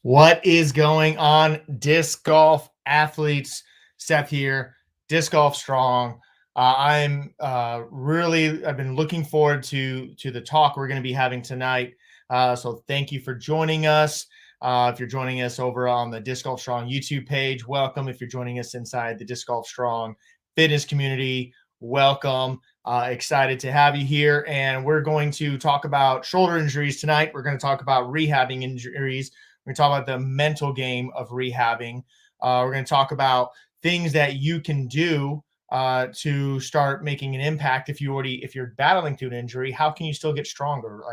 What is going on, disc golf athletes? Seth here, disc golf strong. I've been looking forward to the talk we're going to be having tonight. So thank you for joining us. If you're joining us over on the Disc Golf Strong YouTube page, welcome. If you're joining us inside the Disc Golf Strong Fitness Community, welcome. Excited to have you here. And we're going to talk about shoulder injuries tonight. We're going to talk about rehabbing injuries. We're going to talk about the mental game of rehabbing. We're going to talk about things that you can do to start making an impact. If you're battling through an injury, how can you still get stronger?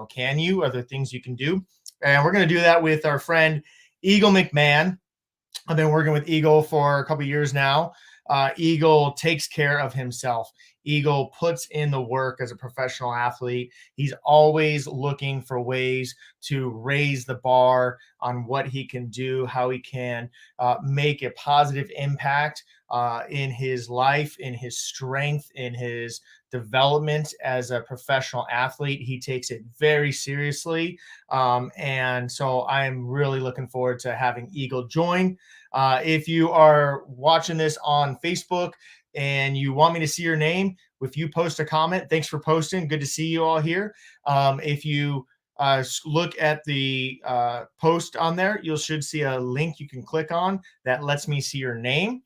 Can you? Are there things you can do? And we're going to do that with our friend Eagle McMahon. I've been working with Eagle for a couple of years now. Eagle takes care of himself. Eagle puts in the work as a professional athlete. He's always looking for ways to raise the bar on what he can do, how he can make a positive impact in his life, in his strength, in his development as a professional athlete. He takes it very seriously. And so I'm really looking forward to having Eagle join. If you are watching this on Facebook and you want me to see your name, if you post a comment, thanks for posting. Good to see you all here. If you look at the post on there, you should see a link you can click on that lets me see your name.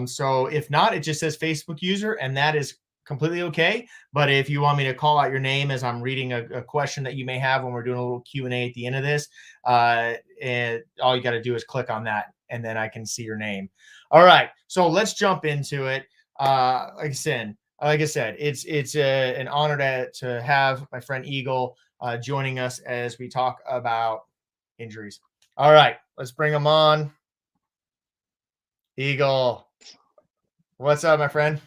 So if not, it just says Facebook user, and that is completely okay. But if you want me to call out your name as I'm reading a question that you may have when we're doing a little Q&A at the end of this, and all you got to do is click on that, and then I can see your name. All right, so let's jump into it. Like I said, it's an honor to have my friend Eagle joining us as we talk about injuries. All right, let's bring him on. Eagle, what's up, my friend?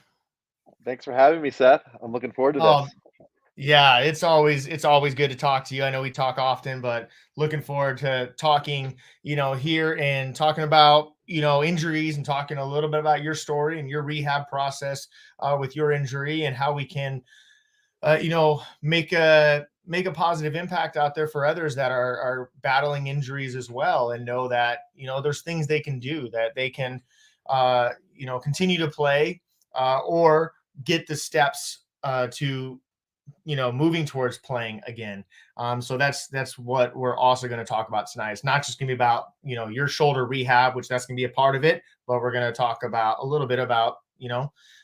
Thanks for having me, Seth. I'm looking forward to this. Yeah, it's always good to talk to you. I know we talk often, but looking forward to talking, here and talking about, injuries and talking a little bit about your story and your rehab process with your injury and how we can, make a positive impact out there for others that are battling injuries as well, and know that, there's things they can do, that they can, continue to play or get the steps to moving towards playing again. So that's what we're also going to talk about tonight. It's not just going to be about your shoulder rehab, which that's going to be a part of it, but we're going to talk about a little bit about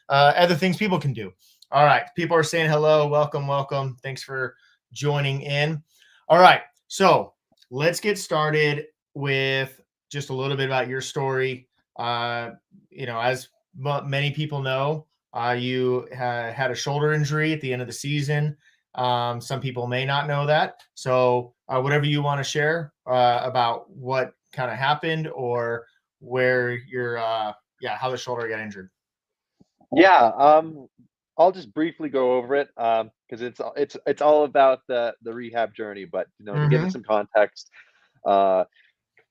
other things people can do. All right, people are saying hello, welcome. Thanks for joining in. All right, so let's get started with just a little bit about your story. As many people know, you had a shoulder injury at the end of the season. Some people may not know that. So, whatever you want to share about what kind of happened or where how the shoulder got injured. Yeah, I'll just briefly go over it because it's all about the rehab journey. But to give it Mm-hmm. some context, uh,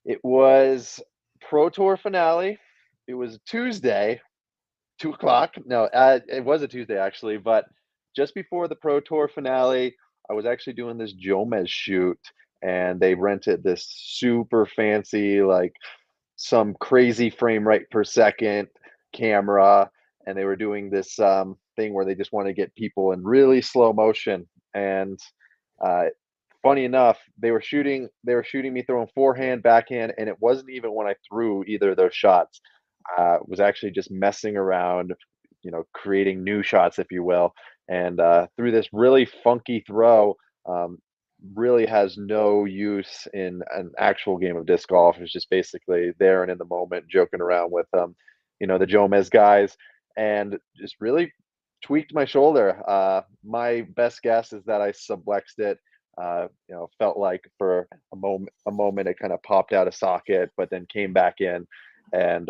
it was Pro Tour finale. It was Tuesday, 2 o'clock. No, it was a Tuesday actually, but just before the Pro Tour finale, I was actually doing this Jomez shoot, and they rented this super fancy, like some crazy frame rate per second camera, and they were doing this thing where they just want to get people in really slow motion. And uh, funny enough, they were shooting me throwing forehand, backhand, and it wasn't even when I threw either of those shots. Was actually just messing around, creating new shots, if you will, and threw this really funky throw. Um, really has no use in an actual game of disc golf. It's just basically there and in the moment, joking around with the Jomez guys, and just really tweaked my shoulder. My best guess is that I sublexed it. Felt like for a moment it kind of popped out of socket, but then came back in, and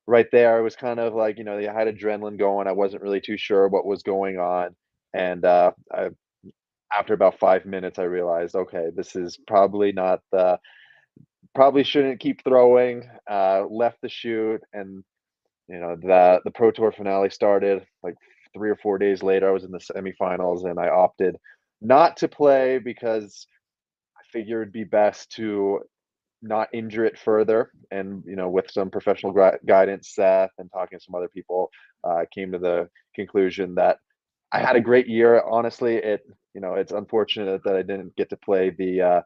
right there, it was kind of like, I had adrenaline going. I wasn't really too sure what was going on, and after about 5 minutes, I realized, okay, this is probably not the probably shouldn't keep throwing. Left the shoot, and the Pro Tour finale started like 3 or 4 days later. I was in the semifinals, and I opted not to play because I figured it'd be best to not injure it further. And, with some professional guidance, Seth, and talking to some other people, came to the conclusion that I had a great year. Honestly, it's unfortunate that I didn't get to play the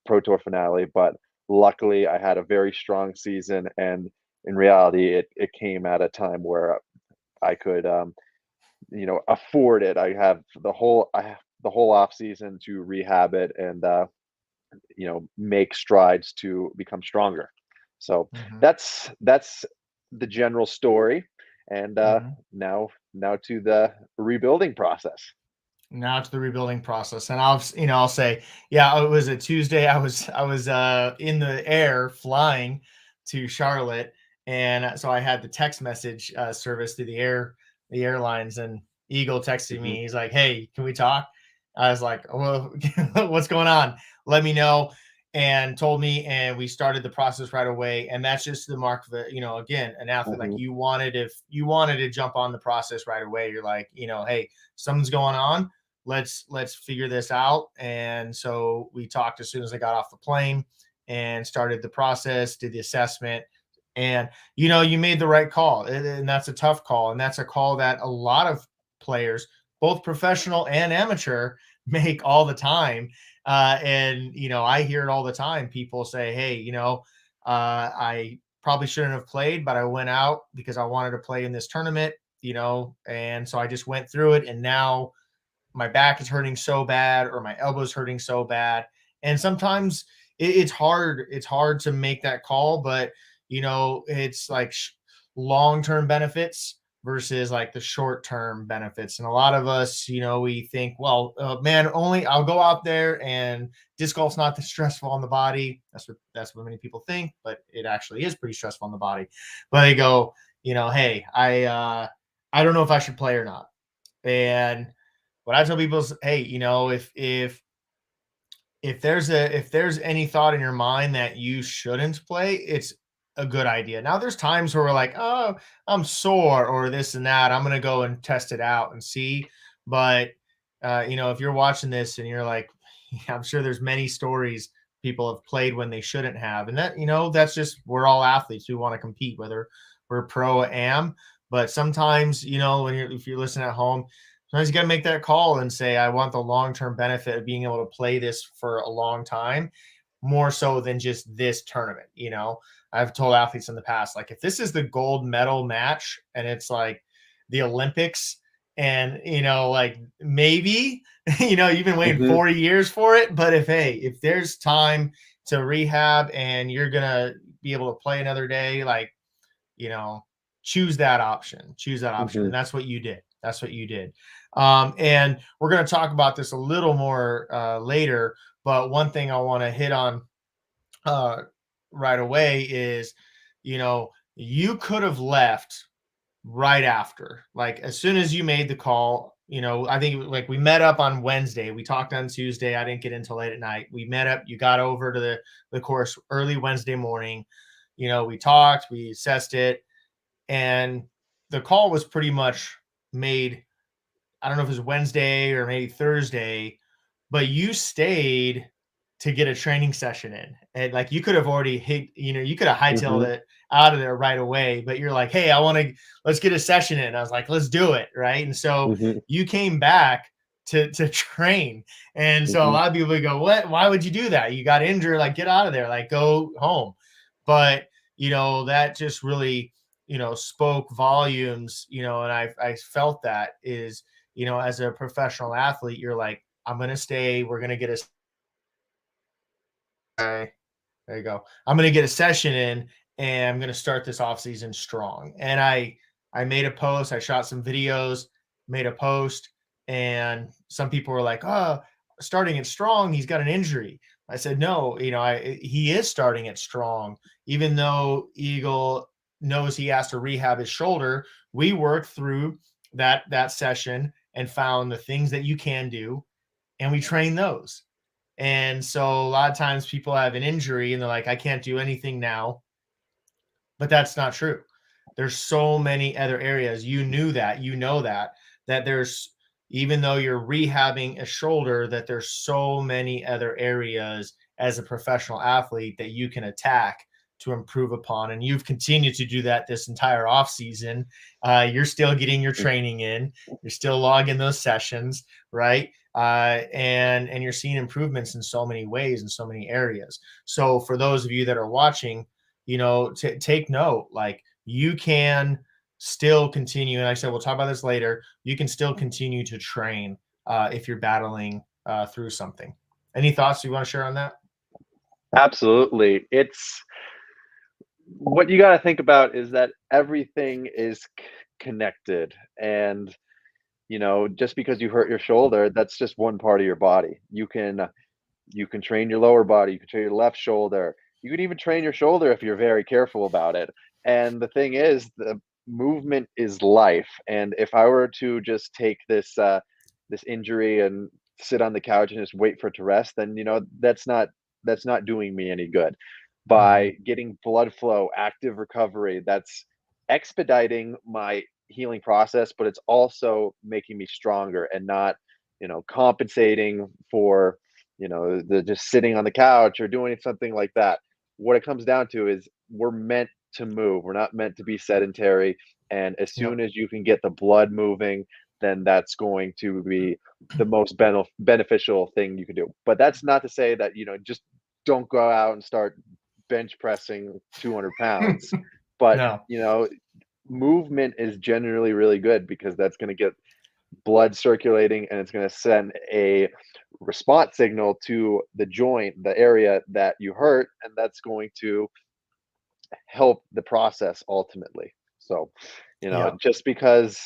Pro Tour finale, but luckily I had a very strong season. And in reality, it came at a time where I could, afford it. I have the whole off season to rehab it and, make strides to become stronger. So Mhm. that's the general story. And Mhm. now to the rebuilding process. Now to the rebuilding process, and I'll say, yeah, it was a Tuesday. I was in the air flying to Charlotte, and so I had the text message service through the airlines, and Eagle texted Hmm. me. He's like, "Hey, can we talk?" I was like, "Well, what's going on? Let me know." And told me, and we started the process right away. And that's just the mark of again, an athlete. Like, Hmm. if you wanted to jump on the process right away, you're like, hey, something's going on, let's figure this out. And so we talked as soon as I got off the plane and started the process, did the assessment. And you made the right call, and that's a tough call, and that's a call that a lot of players, both professional and amateur, make all the time. And I hear it all the time. People say, "Hey, I probably shouldn't have played, but I went out because I wanted to play in this tournament." And so I just went through it, and now my back is hurting so bad, or my elbow's hurting so bad. And sometimes it's hard. It's hard to make that call, but it's like long-term benefits versus like the short-term benefits. And a lot of us, we think, well, man, only I'll go out there, and disc golf's not that stressful on the body. That's what many people think, but it actually is pretty stressful on the body. But they go, hey, I don't know if I should play or not. And what I tell people is, hey, if there's any thought in your mind that you shouldn't play, it's a good idea. Now, there's times where we're like, oh, I'm sore or this and that. I'm gonna go and test it out and see. But if you're watching this and you're like, I'm sure there's many stories people have played when they shouldn't have, and that's just, we're all athletes. We want to compete, whether we're pro or am. But sometimes, if you're listening at home, sometimes you got to make that call and say, I want the long-term benefit of being able to play this for a long time, more so than just this tournament. I've told athletes in the past, like, if this is the gold medal match and it's like the Olympics, and like, maybe, you've been waiting Hmm. 40 years for it. But if there's time to rehab and you're gonna be able to play another day, like, you know, choose that option. Hmm. And that's what you did. That's what you did. And we're going to talk about this a little more later. But one thing I want to hit on uh, right away is, you could have left right after, like, as soon as you made the call. I think, like, we met up on Wednesday. We talked on Tuesday. I didn't get until late at night. We met up. You got over to the course early Wednesday morning. We talked, we assessed it, and the call was pretty much made. I don't know if it was Wednesday or maybe Thursday, but you stayed to get a training session in. And like, you could have already hit, you could have hightailed Hmm. it out of there right away, but you're like, hey, let's get a session in. I was like, let's do it. Right. And so Hmm. you came back to train. And so a Hmm. lot of people would go, what? Why would you do that? You got injured, like, get out of there, like, go home. But, that just really, spoke volumes, and I felt that is, as a professional athlete, you're like, I'm going to stay. We're going to get there you go. I'm going to get a session in, and I'm going to start this off season strong. And I made a post. I shot some videos, made a post, and some people were like, oh, starting it strong, he's got an injury. I said, no, he is starting it strong. Even though Eagle knows he has to rehab his shoulder, we worked through that session and found the things that you can do, and we train those. And so a lot of times people have an injury and they're like, I can't do anything now. But that's not true. There's so many other areas. You knew that, that there's even though you're rehabbing a shoulder, that there's so many other areas as a professional athlete that you can attack to improve upon. And you've continued to do that this entire off season. You're still getting your training in, you're still logging those sessions, right? And you're seeing improvements in so many ways, in so many areas. So for those of you that are watching, take note, like, you can still continue. And like I said, we'll talk about this later. You can still continue to train if you're battling through something. Any thoughts you want to share on that? Absolutely. It's what you got to think about is that everything is connected. And, just because you hurt your shoulder, that's just one part of your body. You can train your lower body, you can train your left shoulder. You can even train your shoulder if you're very careful about it. And the thing is, the movement is life. And if I were to just take this injury and sit on the couch and just wait for it to rest, then that's not doing me any good. Mm-hmm. By getting blood flow, active recovery, that's expediting my healing process, but it's also making me stronger and not, compensating for, the just sitting on the couch or doing something like that. What it comes down to is we're meant to move. We're not meant to be sedentary. And as Yep. soon as you can get the blood moving, then that's going to be the most beneficial thing you can do. But that's not to say that, just don't go out and start bench pressing 200 pounds. But, No. movement is generally really good because that's going to get blood circulating and it's going to send a response signal to the joint, the area that you hurt, and that's going to help the process ultimately. So, Yeah. just because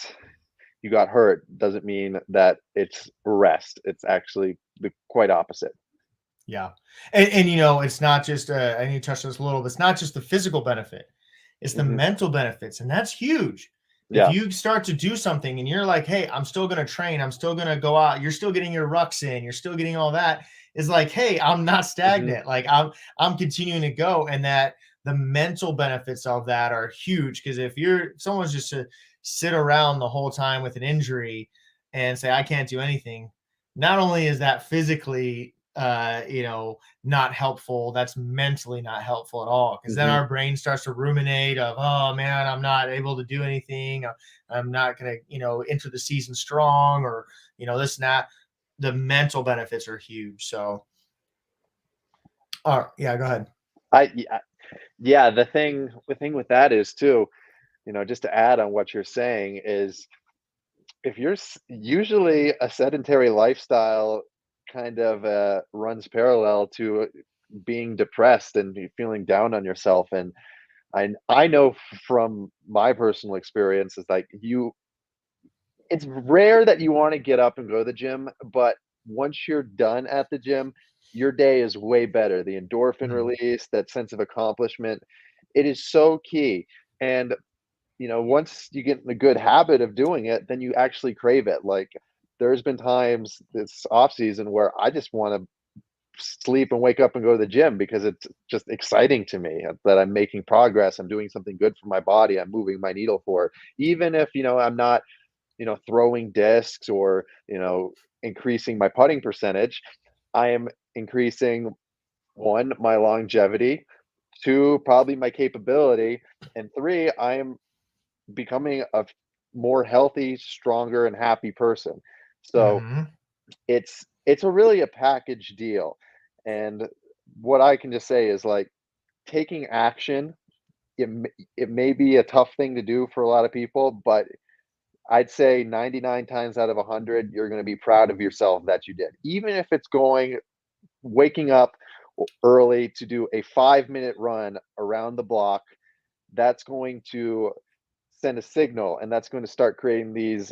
you got hurt doesn't mean that it's rest. It's actually the quite opposite. Yeah. And it's not just, and you touched on this a little, but it's not just the physical benefit, it's the Hmm. mental benefits. And that's huge. If Yeah. you start to do something and you're like, hey, I'm still going to train, I'm still going to go out, you're still getting your rucks in, you're still getting all that, is like, hey, I'm not Hmm. stagnant. Like, I'm continuing to go. And that the mental benefits of that are huge. Because if someone's just to sit around the whole time with an injury and say, I can't do anything, not only is that physically not helpful, that's mentally not helpful at all, because then Hmm. our brain starts to ruminate of, oh man, I'm not able to do anything, I'm not gonna enter the season strong, or this and that. The mental benefits are huge. So yeah, go ahead. Yeah, yeah, the thing with that is too, just to add on what you're saying is if you're usually a sedentary lifestyle kind of runs parallel to being depressed and feeling down on yourself. And I know from my personal experience is like it's rare that you want to get up and go to the gym, but once you're done at the gym, your day is way better. The endorphin Mhm. release, that sense of accomplishment, it is so key. And once you get in the good habit of doing it, then you actually crave it. Like there's been times this off season where I just want to sleep and wake up and go to the gym because it's just exciting to me that I'm making progress. I'm doing something good for my body. I'm moving my needle forward. Even if, I'm not, throwing discs or, increasing my putting percentage, I am increasing one, my longevity, two, probably my capability, and three, I am becoming a more healthy, stronger, and happy person. So Mhm. it's a really a package deal. And what I can just say is like taking action. It may be a tough thing to do for a lot of people, but I'd say 99 times out of 100, you're going to be proud of yourself that you did. Even if it's waking up early to do a 5-minute run around the block, that's going to send a signal and that's going to start creating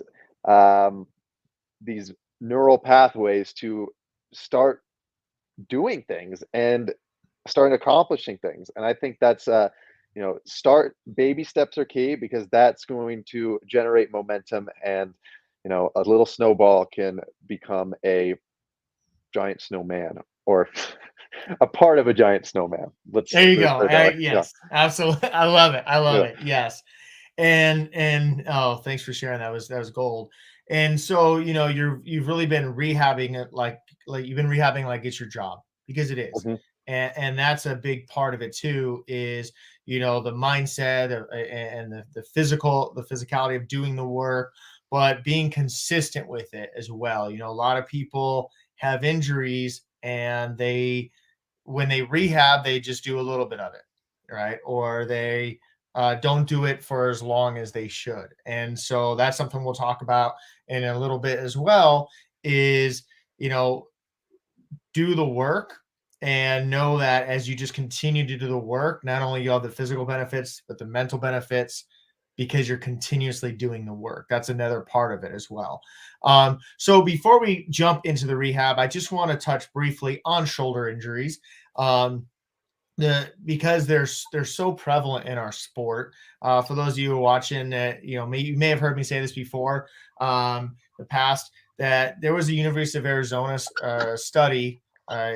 um, these neural pathways to start doing things and start accomplishing things. And I think that's start baby steps are key because that's going to generate momentum and a little snowball can become a giant snowman or a part of a giant snowman. Let's There you let's go. put it that way. Yeah. Yes, absolutely. I love it. I love Yeah. it. Yes. And oh, thanks for sharing. That was gold. And so, you've really been rehabbing it like you've been rehabbing like it's your job, because it is. Mhm. And that's a big part of it too, is, the mindset and the physicality of doing the work, but being consistent with it as well. A lot of people have injuries, and when they rehab, they just do a little bit of it, right? Or they don't do it for as long as they should. And so that's something we'll talk about in a little bit as well, is, you know, do the work, and know that as you just continue to do the work, not only you have the physical benefits, but the mental benefits, because you're continuously doing the work. That's another part of it as well. So before we jump into the rehab, I just want to touch briefly on shoulder injuries. Um, because they're so prevalent in our sport. For those of you who are watching, you may have heard me say this before, the past, that there was a University of Arizona study,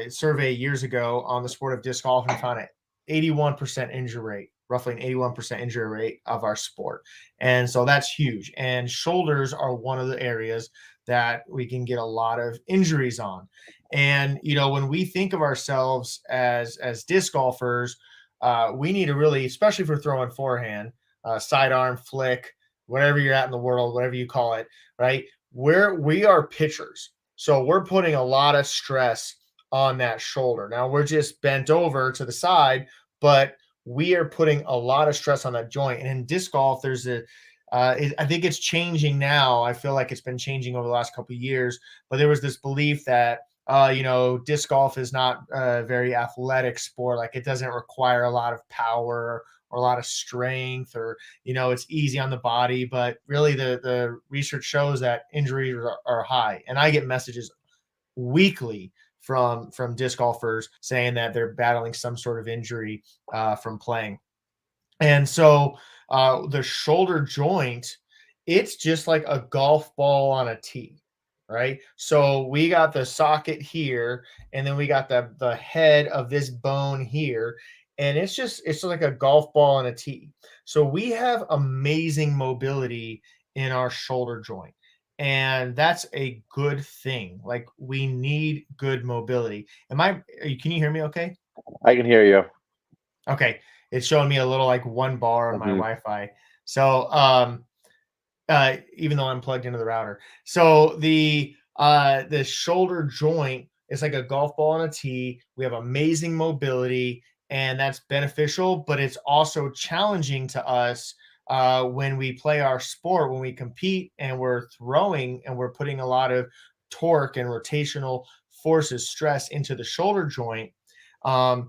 survey years ago on the sport of disc golf, and found an 81% injury rate, roughly an 81% injury rate of our sport. And so that's huge. And shoulders are one of the areas that we can get a lot of injuries on. And when we think of ourselves as disc golfers, we need to really, especially for throwing forehand, sidearm, flick, whatever you're at in the world, whatever you call it, right? We are pitchers, so we're putting a lot of stress on that shoulder. Now we're just bent over to the side, but we are putting a lot of stress on that joint. And in disc golf, I think it's changing now. I feel like it's been changing over the last couple of years, but there was this belief that disc golf is not a very athletic sport. Like, it doesn't require a lot of power or a lot of strength, or, it's easy on the body. But really, the research shows that injuries are high. And I get messages weekly from disc golfers saying that they're battling some sort of injury from playing. And so the shoulder joint, it's just like a golf ball on a tee, right? So we got the socket here, and then we got the head of this bone here, and it's like a golf ball on a tee. So we have amazing mobility in our shoulder joint. And that's a good thing. Like, we need good mobility. Can you hear me okay? I can hear you. Okay. It's showing me a little like one bar on my Mhm. Wi-Fi. So even though I'm plugged into the router. So the shoulder joint is like a golf ball on a tee. We have amazing mobility, and that's beneficial, but it's also challenging to us when we play our sport, when we compete and we're throwing and we're putting a lot of torque and rotational forces, stress into the shoulder joint. Um,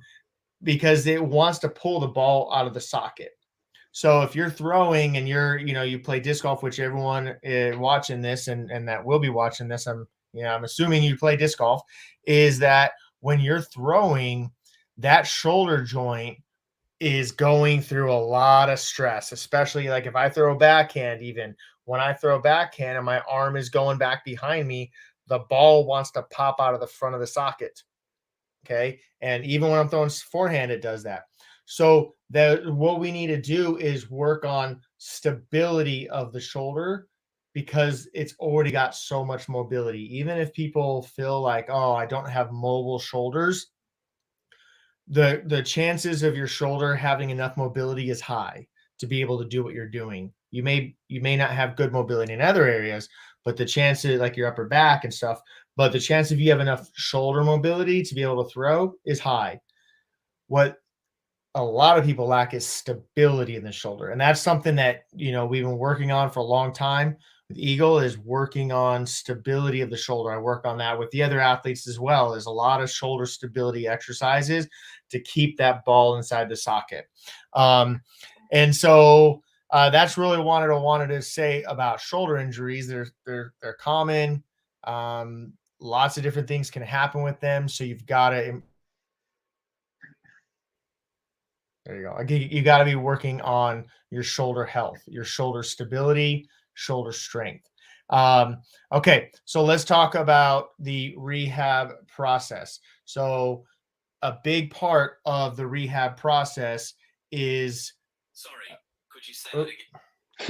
because it wants to pull the ball out of the socket. So if you're throwing and you play disc golf, which everyone watching this and that will be watching this, I'm assuming you play disc golf, is that when you're throwing, that shoulder joint is going through a lot of stress, especially like if I throw a backhand. Even when I throw a backhand and my arm is going back behind me, the ball wants to pop out of the front of the socket. Okay. And even when I'm throwing forehand, it does that. So what we need to do is work on stability of the shoulder, because it's already got so much mobility. Even if people feel like, oh, I don't have mobile shoulders, the chances of your shoulder having enough mobility is high to be able to do what you're doing. You may not have good mobility in other areas, but the chances, like your upper back and stuff, but the chance of you have enough shoulder mobility to be able to throw is high. What a lot of people lack is stability in the shoulder. And that's something that, we've been working on for a long time with Eagle, is working on stability of the shoulder. I work on that with the other athletes as well. There's a lot of shoulder stability exercises to keep that ball inside the socket. And so that's really what I wanted to say about shoulder injuries. They're common. Lots of different things can happen with them. So you've got to There you go. You got to be working on your shoulder health, your shoulder stability, shoulder strength. Okay, so let's talk about the rehab process. So, a big part of the rehab process is. Sorry, could you say Oh, that again?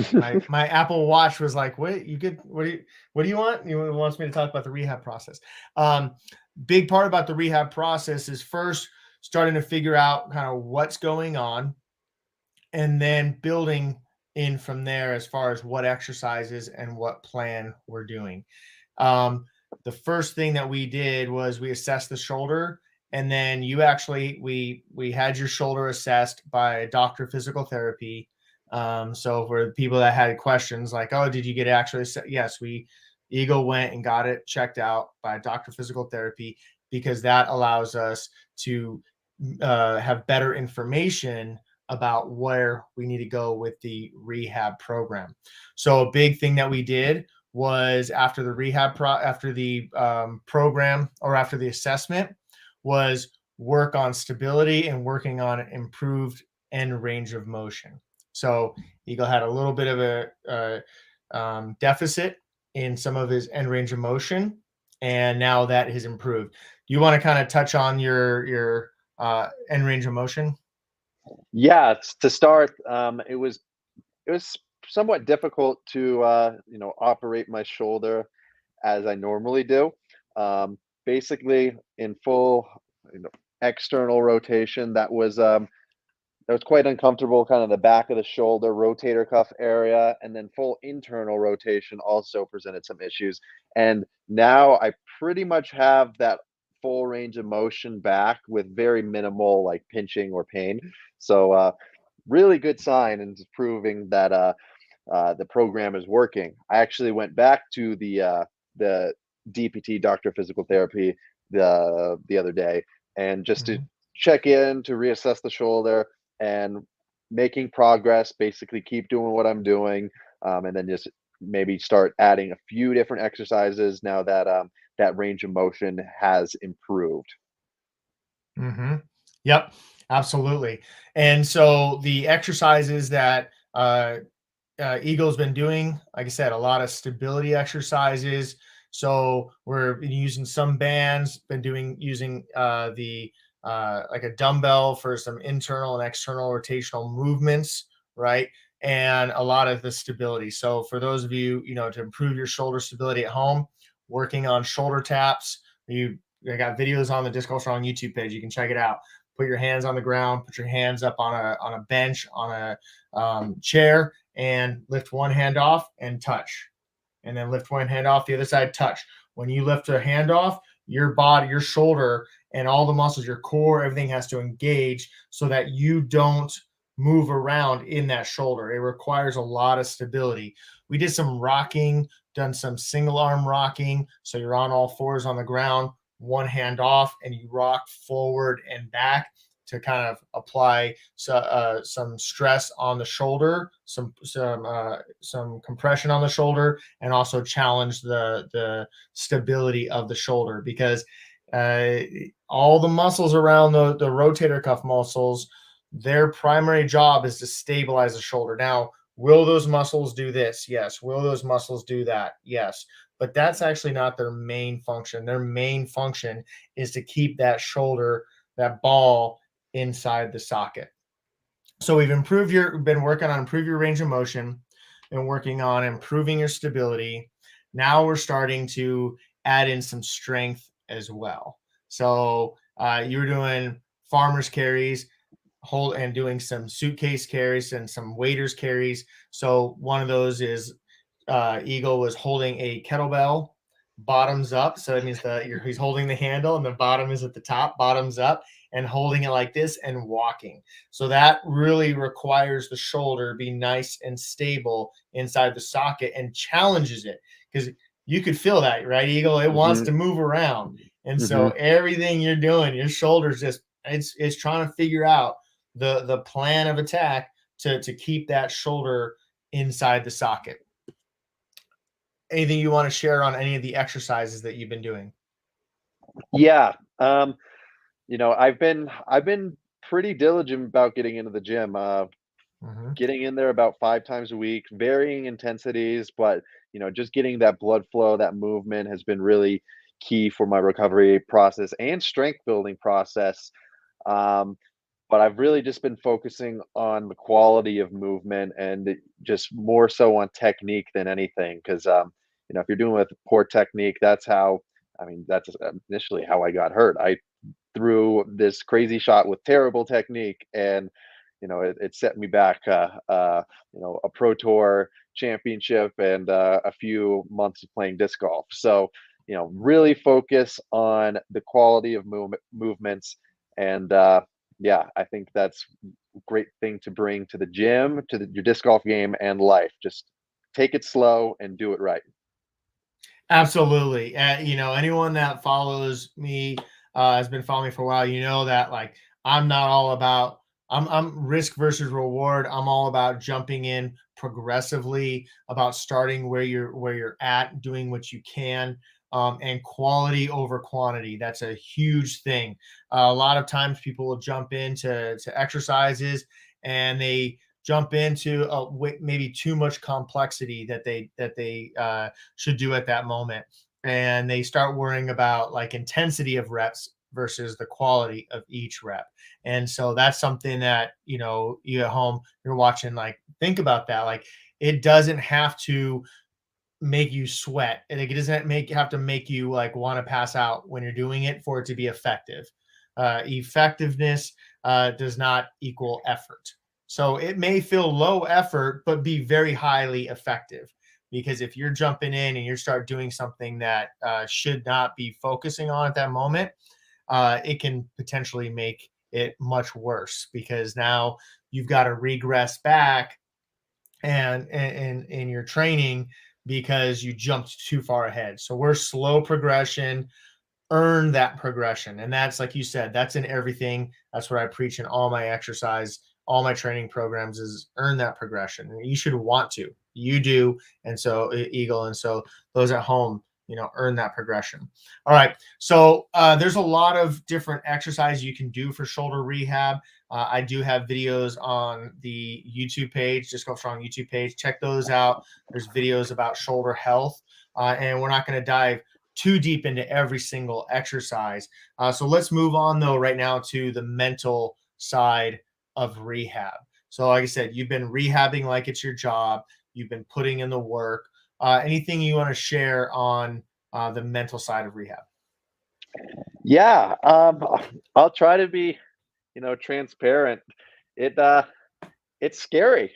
My Apple Watch was like, "What you get? What do you want?" He wants me to talk about the rehab process. Big part about the rehab process is first starting to figure out kind of what's going on, and then building in from there as far as what exercises and what plan we're doing. Um, the first thing that we did was we assessed the shoulder, and then we had your shoulder assessed by a doctor of physical therapy. So for the people that had questions like, "Oh, did you get actually?" Yes, Eagle went and got it checked out by a doctor of physical therapy, because that allows us to have better information about where we need to go with the rehab program. So a big thing that we did was after the program, or after the assessment, was work on stability and working on improved end range of motion. So Eagle had a little bit of a deficit in some of his end range of motion, and now that has improved. Do you want to kind of touch on your end range of motion? Yeah, to start, it was somewhat difficult to operate my shoulder as I normally do. Basically, in full, you know, external rotation, that was quite uncomfortable. Kind of the back of the shoulder, rotator cuff area, and then full internal rotation also presented some issues. And now I pretty much have that full range of motion back with very minimal like pinching or pain. So really good sign, and it's proving that the program is working. I actually went back to the DPT, doctor of physical therapy, the other day, and just to Mhm. check in to reassess the shoulder and making progress. Basically, keep doing what I'm doing, and then just maybe start adding a few different exercises now that that range of motion has improved. Yep, absolutely. And so the exercises that Eagle's been doing, like I said, a lot of stability exercises. So we're using some bands, been doing using the like a dumbbell for some internal and external rotational movements, right? And a lot of the stability. So for those of you, to improve your shoulder stability at home, working on shoulder taps. I got videos on the Disc Golf Strong YouTube page. You can check it out. Put your hands on the ground. Put your hands up on a bench, on a chair, and lift one hand off and touch, and then lift one hand off the other side, touch. When you lift a hand off, your body, your shoulder, and all the muscles, your core, everything has to engage so that you don't move around in that shoulder. It requires a lot of stability. We did some rocking, done some single arm rocking. So you're on all fours on the ground, one hand off, and you rock forward and back to kind of apply some stress on the shoulder, some compression on the shoulder, and also challenge the stability of the shoulder, because uh, all the muscles around the rotator cuff muscles, their primary job is to stabilize the shoulder. Now, will those muscles do this? Yes. Will those muscles do that? Yes. But that's actually not their main function. Their main function is to keep that shoulder, that ball, inside the socket. So been working on improve your range of motion and working on improving your stability. Now we're starting to add in some strength as well. So you were doing farmers carries, hold, and doing some suitcase carries and some waders carries. So one of those is Eagle was holding a kettlebell bottoms up. So it means that he's holding the handle and the bottom is at the top, bottoms up, and holding it like this and walking. So that really requires the shoulder be nice and stable inside the socket and challenges it, because you could feel that, right, Eagle? It wants Hmm. to move around. And so Hmm. everything you're doing, your shoulder's just it's trying to figure out the plan of attack to keep that shoulder inside the socket. Anything you want to share on any of the exercises that you've been doing? Yeah. I've been pretty diligent about getting into the gym. Mhm. Getting in there about 5 times a week, varying intensities, but just getting that blood flow, that movement has been really key for my recovery process and strength building process. Um, but I've really just been focusing on the quality of movement and just more so on technique than anything. Because if you're doing with poor technique, that's initially how I got hurt. I threw this crazy shot with terrible technique, and it set me back. A pro tour championship and a few months of playing disc golf. So really focus on the quality of movements, and yeah, I think that's a great thing to bring to the gym, to your disc golf game and life. Just take it slow and do it right. Absolutely. Anyone that follows me has been following me for a while. You know that like I'm not all about I'm risk versus reward. I'm all about jumping in progressively, about starting where you're at, doing what you can, and quality over quantity. That's a huge thing. A lot of times people will jump into to exercises and they jump into maybe too much complexity that they should do at that moment. And they start worrying about like intensity of reps versus the quality of each rep. And so that's something that, you at home, you're watching, like, think about that. Like, it doesn't have to make you sweat. And it doesn't have to make you like want to pass out when you're doing it for it to be effective. Effectiveness does not equal effort. So it may feel low effort, but be very highly effective. Because if you're jumping in and you start doing something that should not be focusing on at that moment, it can potentially make it much worse because now you've got to regress back and in your training because you jumped too far ahead. So we're slow progression, earn that progression. And that's like you said, that's in everything. That's what I preach in all my exercise, all my training programs is earn that progression. And you should want to. You do. And so Eagle. And so those at home, earn that progression. All right. So there's a lot of different exercises you can do for shoulder rehab. I do have videos on the YouTube page, Just Go Strong YouTube page. Check those out. There's videos about shoulder health. And we're not going to dive too deep into every single exercise. So let's move on, though, right now to the mental side of rehab. So like I said, you've been rehabbing like it's your job. You've been putting in the work. Anything you want to share on the mental side of rehab? Yeah, I'll try to be, transparent. It it's scary,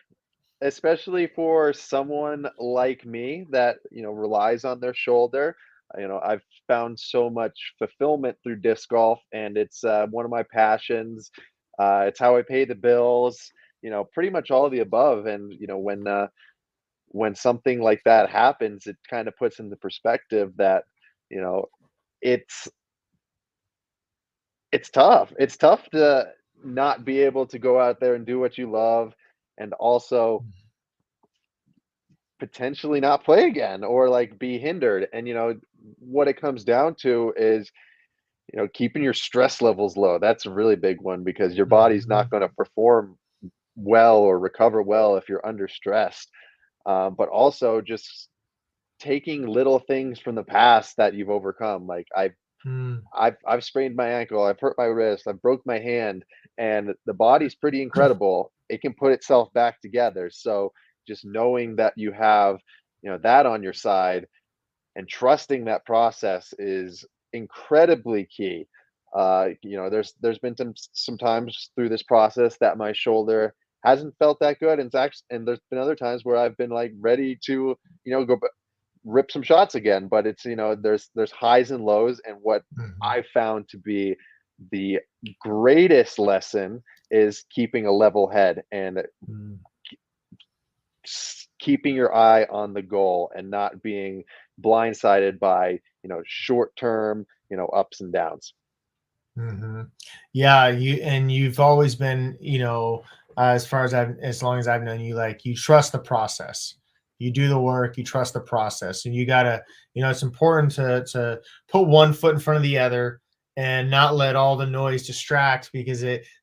especially for someone like me that relies on their shoulder. I've found so much fulfillment through disc golf, and it's one of my passions. It's how I pay the bills. Pretty much all of the above. And when something like that happens, it kind of puts into perspective that you know it's it's tough. It's tough to not be able to go out there and do what you love, and also potentially not play again or like be hindered. And what it comes down to is keeping your stress levels low. That's a really big one because your body's not Mhm. going to perform well or recover well if you're under stress. But also just taking little things from the past that you've overcome. Like Mm. I've sprained my ankle, I've hurt my wrist, I've broke my hand, and the body's pretty incredible. It can put itself back together. So just knowing that you have, that on your side and trusting that process is incredibly key. There's been some times through this process that my shoulder hasn't felt that good, and there's been other times where I've been like ready to, go rip some shots again. But it's there's highs and lows, and what Mhm. I found to be the greatest lesson is keeping a level head and Mm. keeping your eye on the goal and not being blindsided by short term ups and downs. Mhm. Yeah, you've always been, as long as I've known you, like you trust the process. You do the work, you trust the process, and you gotta, it's important to put one foot in front of the other and not let all the noise distract because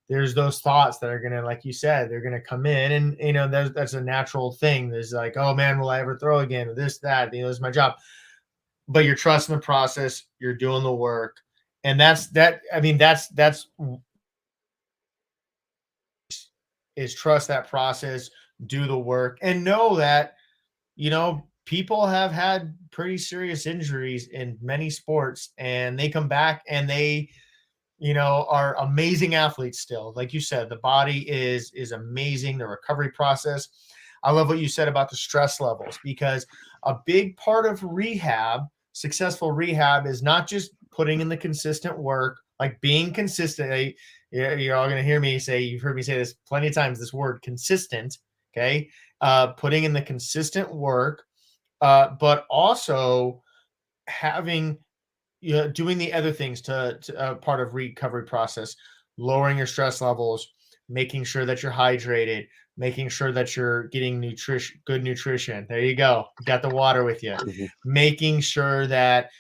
there's those thoughts that are gonna, like you said, they're gonna come in, and that's a natural thing. There's like, oh man, will I ever throw again? Or this, that, this is my job. But you're trusting the process, you're doing the work, and that's that. I mean, that's is trust that process, do the work, and know that, people have had pretty serious injuries in many sports, and they come back and they, are amazing athletes still. Like you said, the body is amazing, the recovery process. I love what you said about the stress levels, because a big part of rehab, successful rehab, is not just putting in the consistent work, like being consistent. You're all going to hear me say, you've heard me say this plenty of times, this word consistent. Okay. Putting in the consistent work, but also having, doing the other things to part of recovery process, lowering your stress levels, making sure that you're hydrated, making sure that you're getting good nutrition. There you go. You got the water with you. Mhm. Making sure that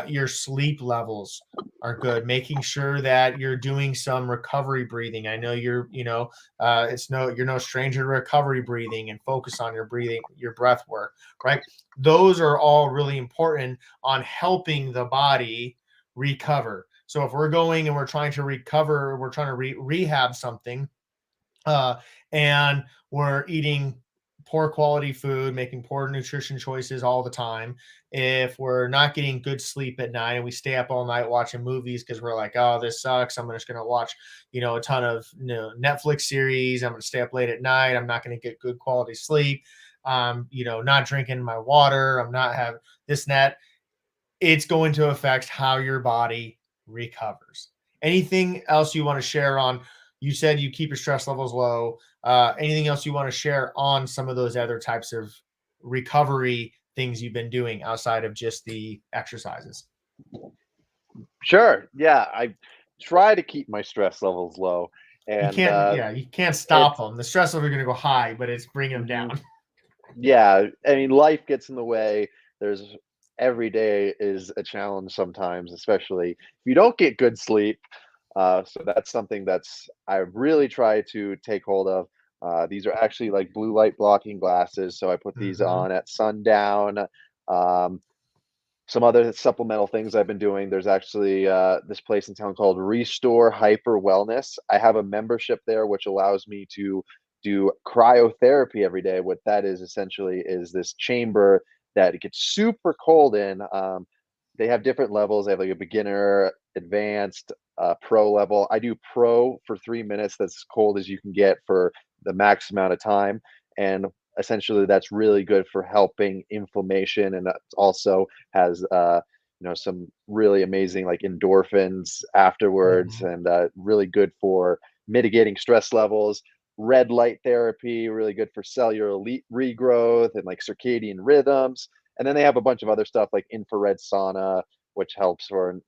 your sleep levels are good, making sure that you're doing some recovery breathing. I know you're no stranger to recovery breathing, and focus on your breathing, your breath work, right? Those are all really important on helping the body recover. So if we're going and we're trying to recover, we're trying to rehab something, uh, and we're eating poor quality food, making poor nutrition choices all the time. If we're not getting good sleep at night and we stay up all night watching movies because we're like, oh, this sucks, I'm just going to watch, a ton of Netflix series. I'm going to stay up late at night. I'm not going to get good quality sleep. Not drinking my water. I'm not having this and that. It's going to affect how your body recovers. Anything else you want to share on? You said you keep your stress levels low. Anything else you want to share on some of those other types of recovery things you've been doing outside of just the exercises? Sure. Yeah, I try to keep my stress levels low, You and can't, yeah, you can't stop it's them. The stress level are going to go high, but it's bringing them mhm. down. Yeah, I mean, life gets in the way. There's every day is a challenge sometimes, especially if you don't get good sleep. So that's something that's I really try to take hold of. These are actually like blue light blocking glasses, so I put these Mm-hmm. on at sundown. Um, some other supplemental things I've been doing. There's actually this place in town called Restore Hyper Wellness. I have a membership there, which allows me to do cryotherapy every day. What that is essentially is this chamber that it gets super cold in. They have different levels. They have like a beginner, advanced, pro level. I do pro for 3 minutes. That's as cold as you can get for the max amount of time. And essentially, that's really good for helping inflammation, and that also has some really amazing like endorphins afterwards, Mm-hmm. and really good for mitigating stress levels. Red light therapy, really good for cellular regrowth and like circadian rhythms. And then they have a bunch of other stuff like infrared sauna, which helps for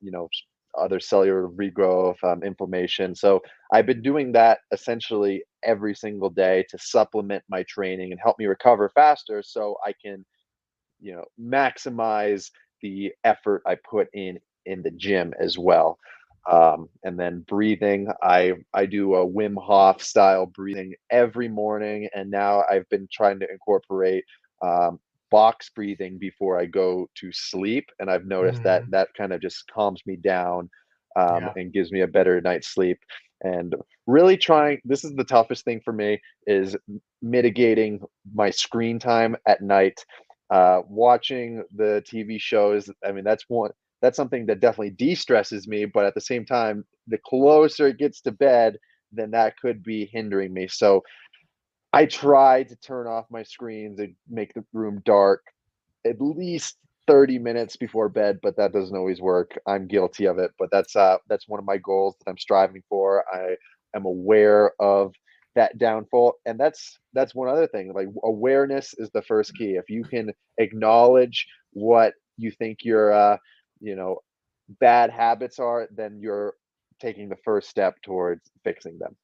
other cellular regrowth, inflammation. So I've been doing that essentially every single day to supplement my training and help me recover faster, so I can maximize the effort I put in the gym as well. And then breathing, I do a Wim Hof style breathing every morning, and now I've been trying to incorporate um, box breathing before I go to sleep, and I've noticed that Mm-hmm. that kind of just calms me down, Yeah. and gives me a better night's sleep. And really trying, this is the toughest thing for me, is mitigating my screen time at night. Watching the TV shows, I mean, that's something that definitely de-stresses me, but at the same time, the closer it gets to bed, then that could be hindering me. So I try to turn off my screens and make the room dark at least 30 minutes before bed, but that doesn't always work. I'm guilty of it, but that's one of my goals that I'm striving for. I am aware of that downfall, and that's one other thing. Like, awareness is the first key. If you can acknowledge what you think your you know bad habits are, then you're taking the first step towards fixing them.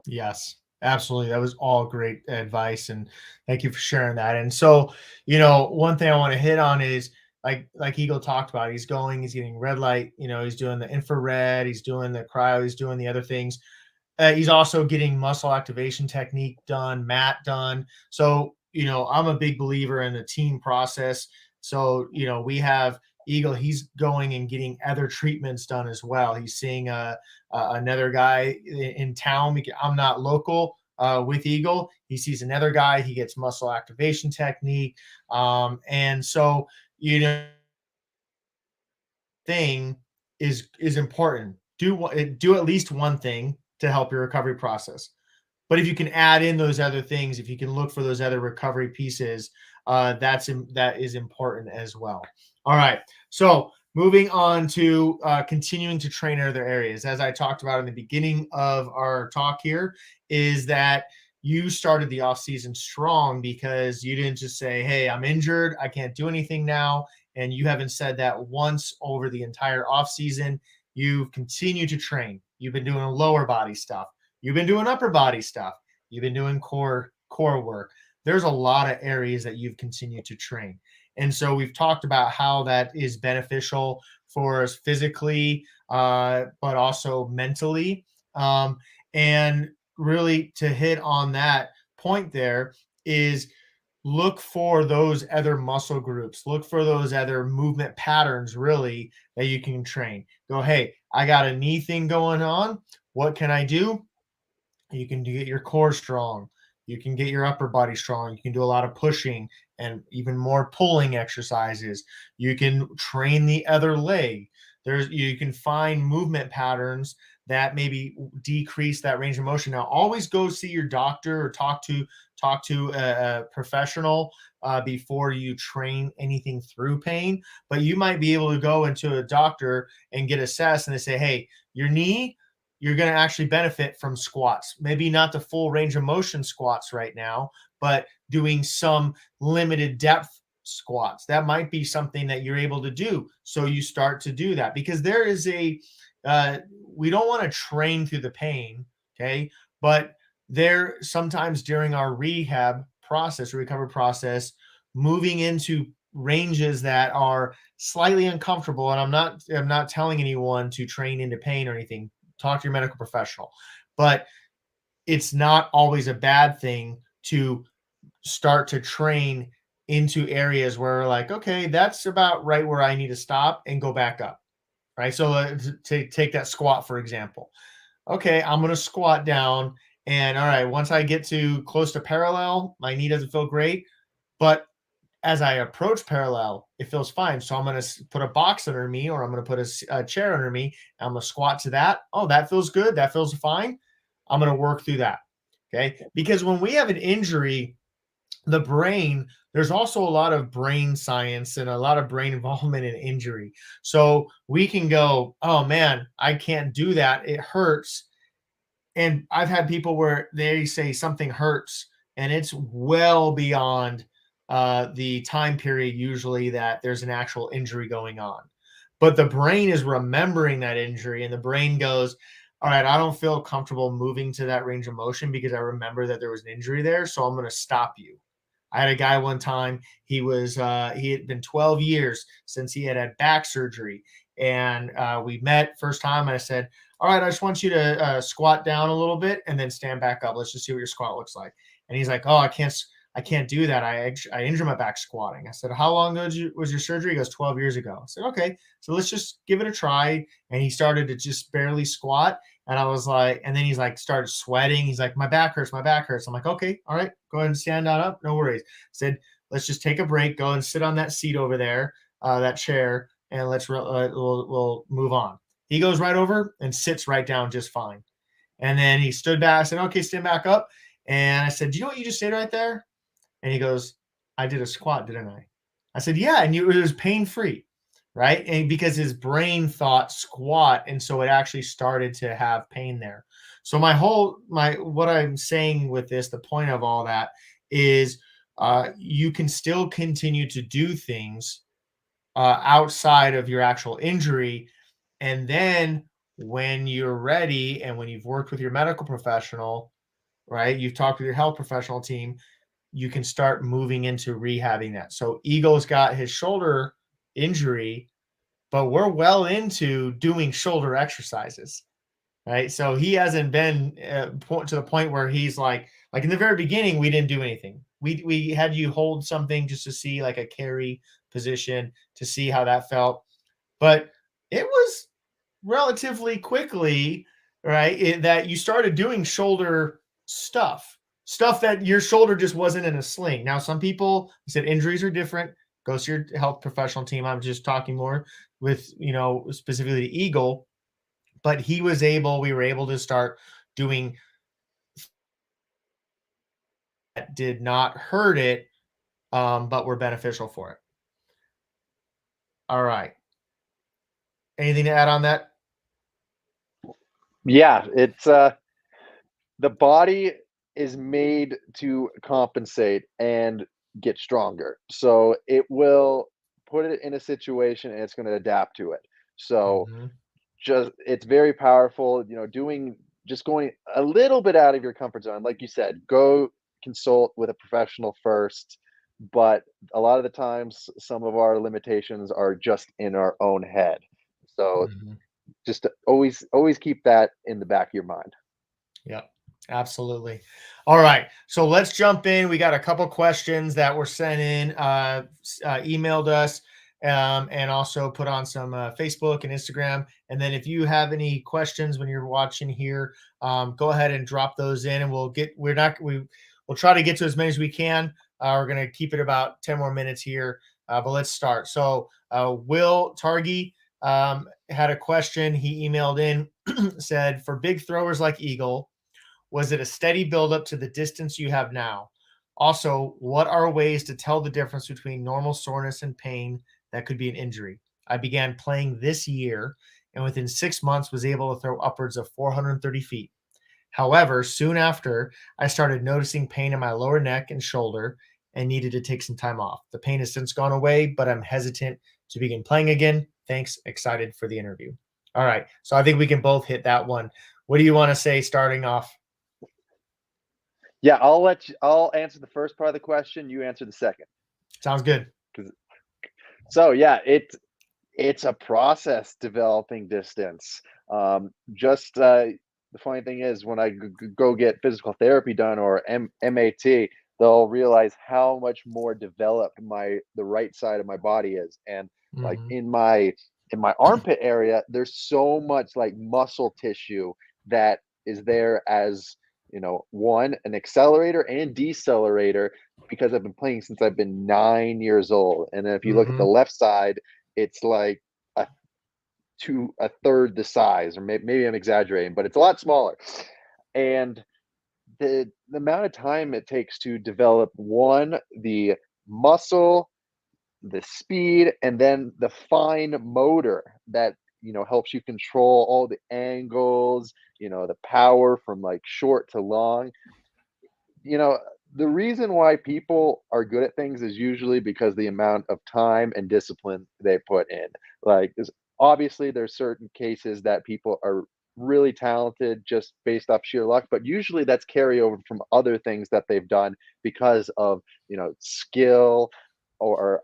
Yes, absolutely. That was all great advice, and thank you for sharing that. And so, one thing I want to hit on is like Eagle talked about. He's getting red light. He's doing the infrared. He's doing the cryo. He's doing the other things. He's also getting muscle activation technique done, mat done. So, I'm a big believer in the team process. So, we have Eagle, he's going and getting other treatments done as well. He's seeing another guy in town. I'm not local, with Eagle. He sees another guy, he gets muscle activation technique. And so, you know, thing is important. Do at least one thing to help your recovery process. But if you can add in those other things, if you can look for those other recovery pieces, that is important as well. All right. So moving on to continuing to train in other areas. As I talked about in the beginning of our talk here, is that you started the off season strong because you didn't just say, "Hey, I'm injured. I can't do anything now." And you haven't said that once over the entire off season. You've continued to train. You've been doing lower body stuff. You've been doing upper body stuff. You've been doing core work. There's a lot of areas that you've continued to train. And so we've talked about how that is beneficial for us physically, but also mentally. And really to hit on that point there is look for those other muscle groups, look for those other movement patterns really that you can train. Go, hey, I got a knee thing going on. What can I do? You can get your core strong. You can get your upper body strong. You can do a lot of pushing and even more pulling exercises. You can train the other leg. You can find movement patterns that maybe decrease that range of motion. Now, always go see your doctor or talk to a professional before you train anything through pain. But you might be able to go into a doctor and get assessed, and they say, "Hey, your knee, you're going to actually benefit from squats. Maybe not the full range of motion squats right now, but doing some limited depth squats. That might be something that you're able to do." So you start to do that because there is we don't want to train through the pain. Okay. But there sometimes during our rehab process, recovery process, moving into ranges that are slightly uncomfortable. And I'm not telling anyone to train into pain or anything. Talk to your medical professional. But it's not always a bad thing to start to train into areas where we're like, okay, that's about right where I need to stop and go back up. Right. So to take that squat, for example. Okay, I'm going to squat down. And all right, once I get to close to parallel, my knee doesn't feel great. But as I approach parallel, it feels fine. So I'm going to put a box under me, or I'm going to put a chair under me. And I'm going to squat to that. Oh, that feels good. That feels fine. I'm going to work through that. Okay. Because when we have an injury, the brain, there's also a lot of brain science and a lot of brain involvement in injury. So we can go, "Oh man, I can't do that. It hurts." And I've had people where they say something hurts and it's well beyond the time period usually that there's an actual injury going on. But the brain is remembering that injury and the brain goes, "All right, I don't feel comfortable moving to that range of motion because I remember that there was an injury there. So I'm going to stop you." I had a guy one time, he had been 12 years since he had back surgery. And we met first time and I said, "All right, I just want you to squat down a little bit and then stand back up. Let's just see what your squat looks like." And he's like, "Oh, I can't do that. I injured my back squatting." I said, "How long ago was your surgery?" He goes, 12 years ago. I said, "Okay, so let's just give it a try." And he started to just barely squat. And I was like, and then he's like, started sweating. He's like, "My back hurts. My back hurts." I'm like, "Okay, all right, go ahead and stand on up. No worries." I said, "Let's just take a break. Go and sit on that seat over there, that chair, and we'll move on." He goes right over and sits right down just fine. And then he stood back. I said, "Okay, stand back up." And I said, "Do you know what you just did right there?" And he goes, "I did a squat, didn't I?" I said, "Yeah." And it was pain free, right? And because his brain thought squat. And so it actually started to have pain there. So what I'm saying with this, the point of all that is you can still continue to do things outside of your actual injury. And then when you're ready and when you've worked with your medical professional, right, you've talked with your health professional team, you can start moving into rehabbing that. So Eagle's got his shoulder injury, but we're well into doing shoulder exercises, right? So he hasn't been to the point where he's like in the very beginning, we didn't do anything. We had you hold something just to see like a carry position to see how that felt, but it was relatively quickly, right, that you started doing shoulder stuff that your shoulder just wasn't in a sling. Now, some people said injuries are different. Go to your health professional team. I'm just talking more with, specifically the Eagle, but we were able to start doing that did not hurt it, but were beneficial for it. All right. Anything to add on that? Yeah, it's the body is made to compensate and get stronger. So it will put it in a situation and it's going to adapt to it. So Mm-hmm. just it's very powerful, just going a little bit out of your comfort zone. Like you said, go consult with a professional first. But a lot of the times some of our limitations are just in our own head. So Mm-hmm. just to always keep that in the back of your mind. Yep, absolutely. All right, so let's jump in. We got a couple questions that were sent in, emailed us, and also put on some Facebook and Instagram. And then if you have any questions when you're watching here, go ahead and drop those in, and we'll try to get to as many as we can. We're going to keep it about 10 more minutes here, but let's start. So Will Targi had a question. He emailed in, said, for big throwers like Eagle, was it a steady buildup to the distance you have now? Also, what are ways to tell the difference between normal soreness and pain that could be an injury? I began playing this year and within 6 months was able to throw upwards of 430 feet. However, soon after, I started noticing pain in my lower neck and shoulder and needed to take some time off. The pain has since gone away, but I'm hesitant to begin playing again. Thanks. Excited for the interview. All right. So I think we can both hit that one. What do you want to say starting off? Yeah, I'll answer the first part of the question, you answer the second. Sounds good. So yeah, it's a process developing distance. The funny thing is when I go get physical therapy done or MAT, they'll realize how much more developed the right side of my body is. And like Mm-hmm. in my armpit area, there's so much like muscle tissue that is there as one, an accelerator and decelerator, because I've been playing since I've been 9 years old. And then if you look at the Mm-hmm. left side, it's like a a third the size, or maybe I'm exaggerating, but it's a lot smaller. And the amount of time it takes to develop one, the muscle, the speed, and then the fine motor that helps you control all the angles, the power from like short to long. you know, the reason why people are good at things is usually because the amount of time and discipline they put in. Like, obviously there's certain cases that people are really talented just based off sheer luck, but usually that's carryover from other things that they've done because of skill, or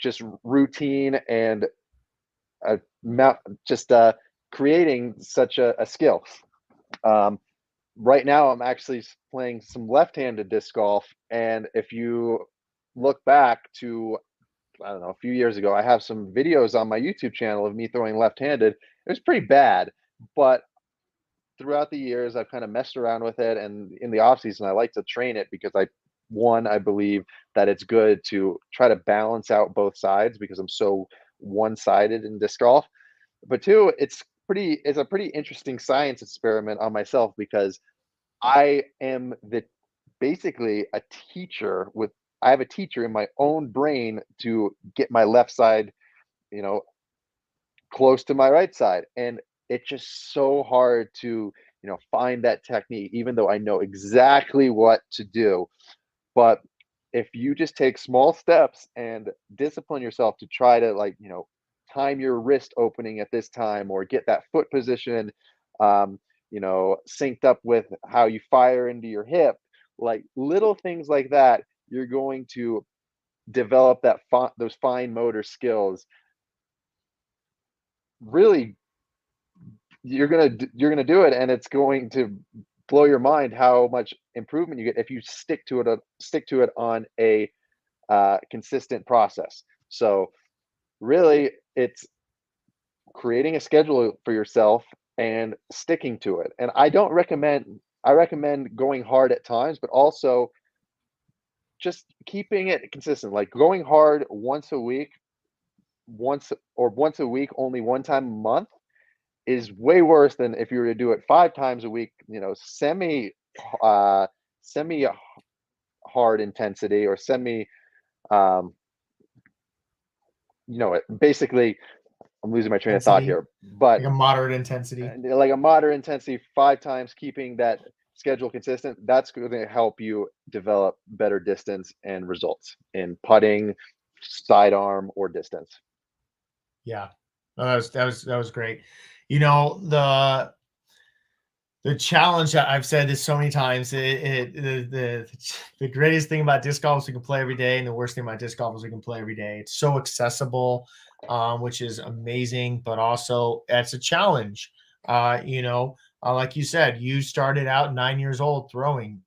just routine, and just creating such a skill. Um, right now I'm actually playing some left-handed disc golf, and if you look back to, I don't know, a few years ago, I have some videos on my YouTube channel of me throwing left-handed. It was pretty bad, but throughout the years I've kind of messed around with it, and in the off season I like to train it because I believe that it's good to try to balance out both sides because I'm so one-sided in disc golf. But two, it's a pretty interesting science experiment on myself because I am basically a teacher with I have a teacher in my own brain to get my left side, you know, close to my right side. And it's just so hard to, find that technique, even though I know exactly what to do. But if you just take small steps and discipline yourself to try to, like, time your wrist opening at this time, or get that foot position, synced up with how you fire into your hip, like little things like that, you're going to develop those fine motor skills. Really, you're gonna do it, and it's going to blow your mind how much improvement you get if you stick to it on a consistent process. So really, it's creating a schedule for yourself and sticking to it. And I don't recommend I recommend going hard at times, but also just keeping it consistent, like going hard once a week, once a week, only one time a month is way worse than if you were to do it 5 times a week, uh, semi hard intensity or semi, um, basically, I'm losing my train of thought Intensity, here, but like a moderate intensity. like a moderate intensity 5 times, keeping that schedule consistent, that's going to help you develop better distance and results in putting, sidearm, or distance. Yeah, that was great. The challenge that I've said this so many times, the greatest thing about disc golf is we can play every day, and the worst thing about disc golf is we can play every day. It's so accessible, which is amazing, but also it's a challenge. Like you said, you started out 9 years old throwing.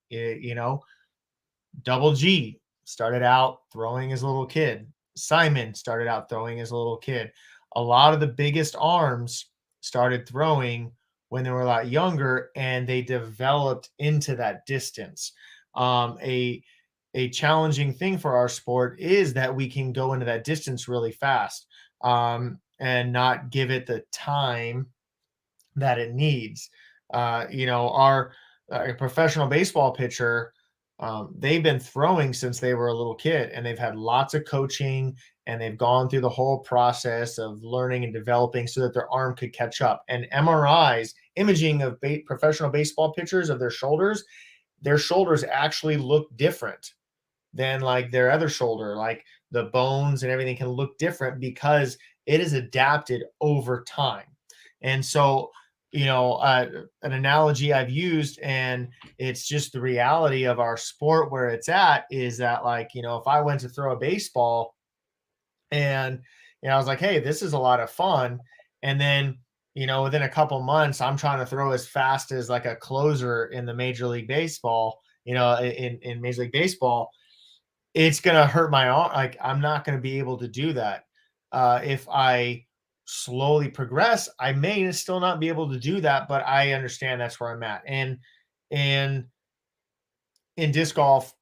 Double G started out throwing as a little kid. Simon started out throwing as a little kid. A lot of the biggest arms started throwing when they were a lot younger, and they developed into that distance. A challenging thing for our sport is that we can go into that distance really fast, and not give it the time that it needs. Our professional baseball pitcher, they've been throwing since they were a little kid, and they've had lots of coaching, and they've gone through the whole process of learning and developing so that their arm could catch up. And MRIs, imaging of professional baseball pitchers of their shoulders actually look different than like their other shoulder. Like the bones and everything can look different because it is adapted over time. And so, an analogy I've used, and it's just the reality of our sport where it's at, is that, like, if I went to throw a baseball and, I was like, hey, this is a lot of fun. And then, within a couple months, I'm trying to throw as fast as like a closer in the Major League Baseball, in Major League Baseball, it's going to hurt my arm. Like, I'm not going to be able to do that. If I slowly progress, I may still not be able to do that, but I understand that's where I'm at. And in disc golf,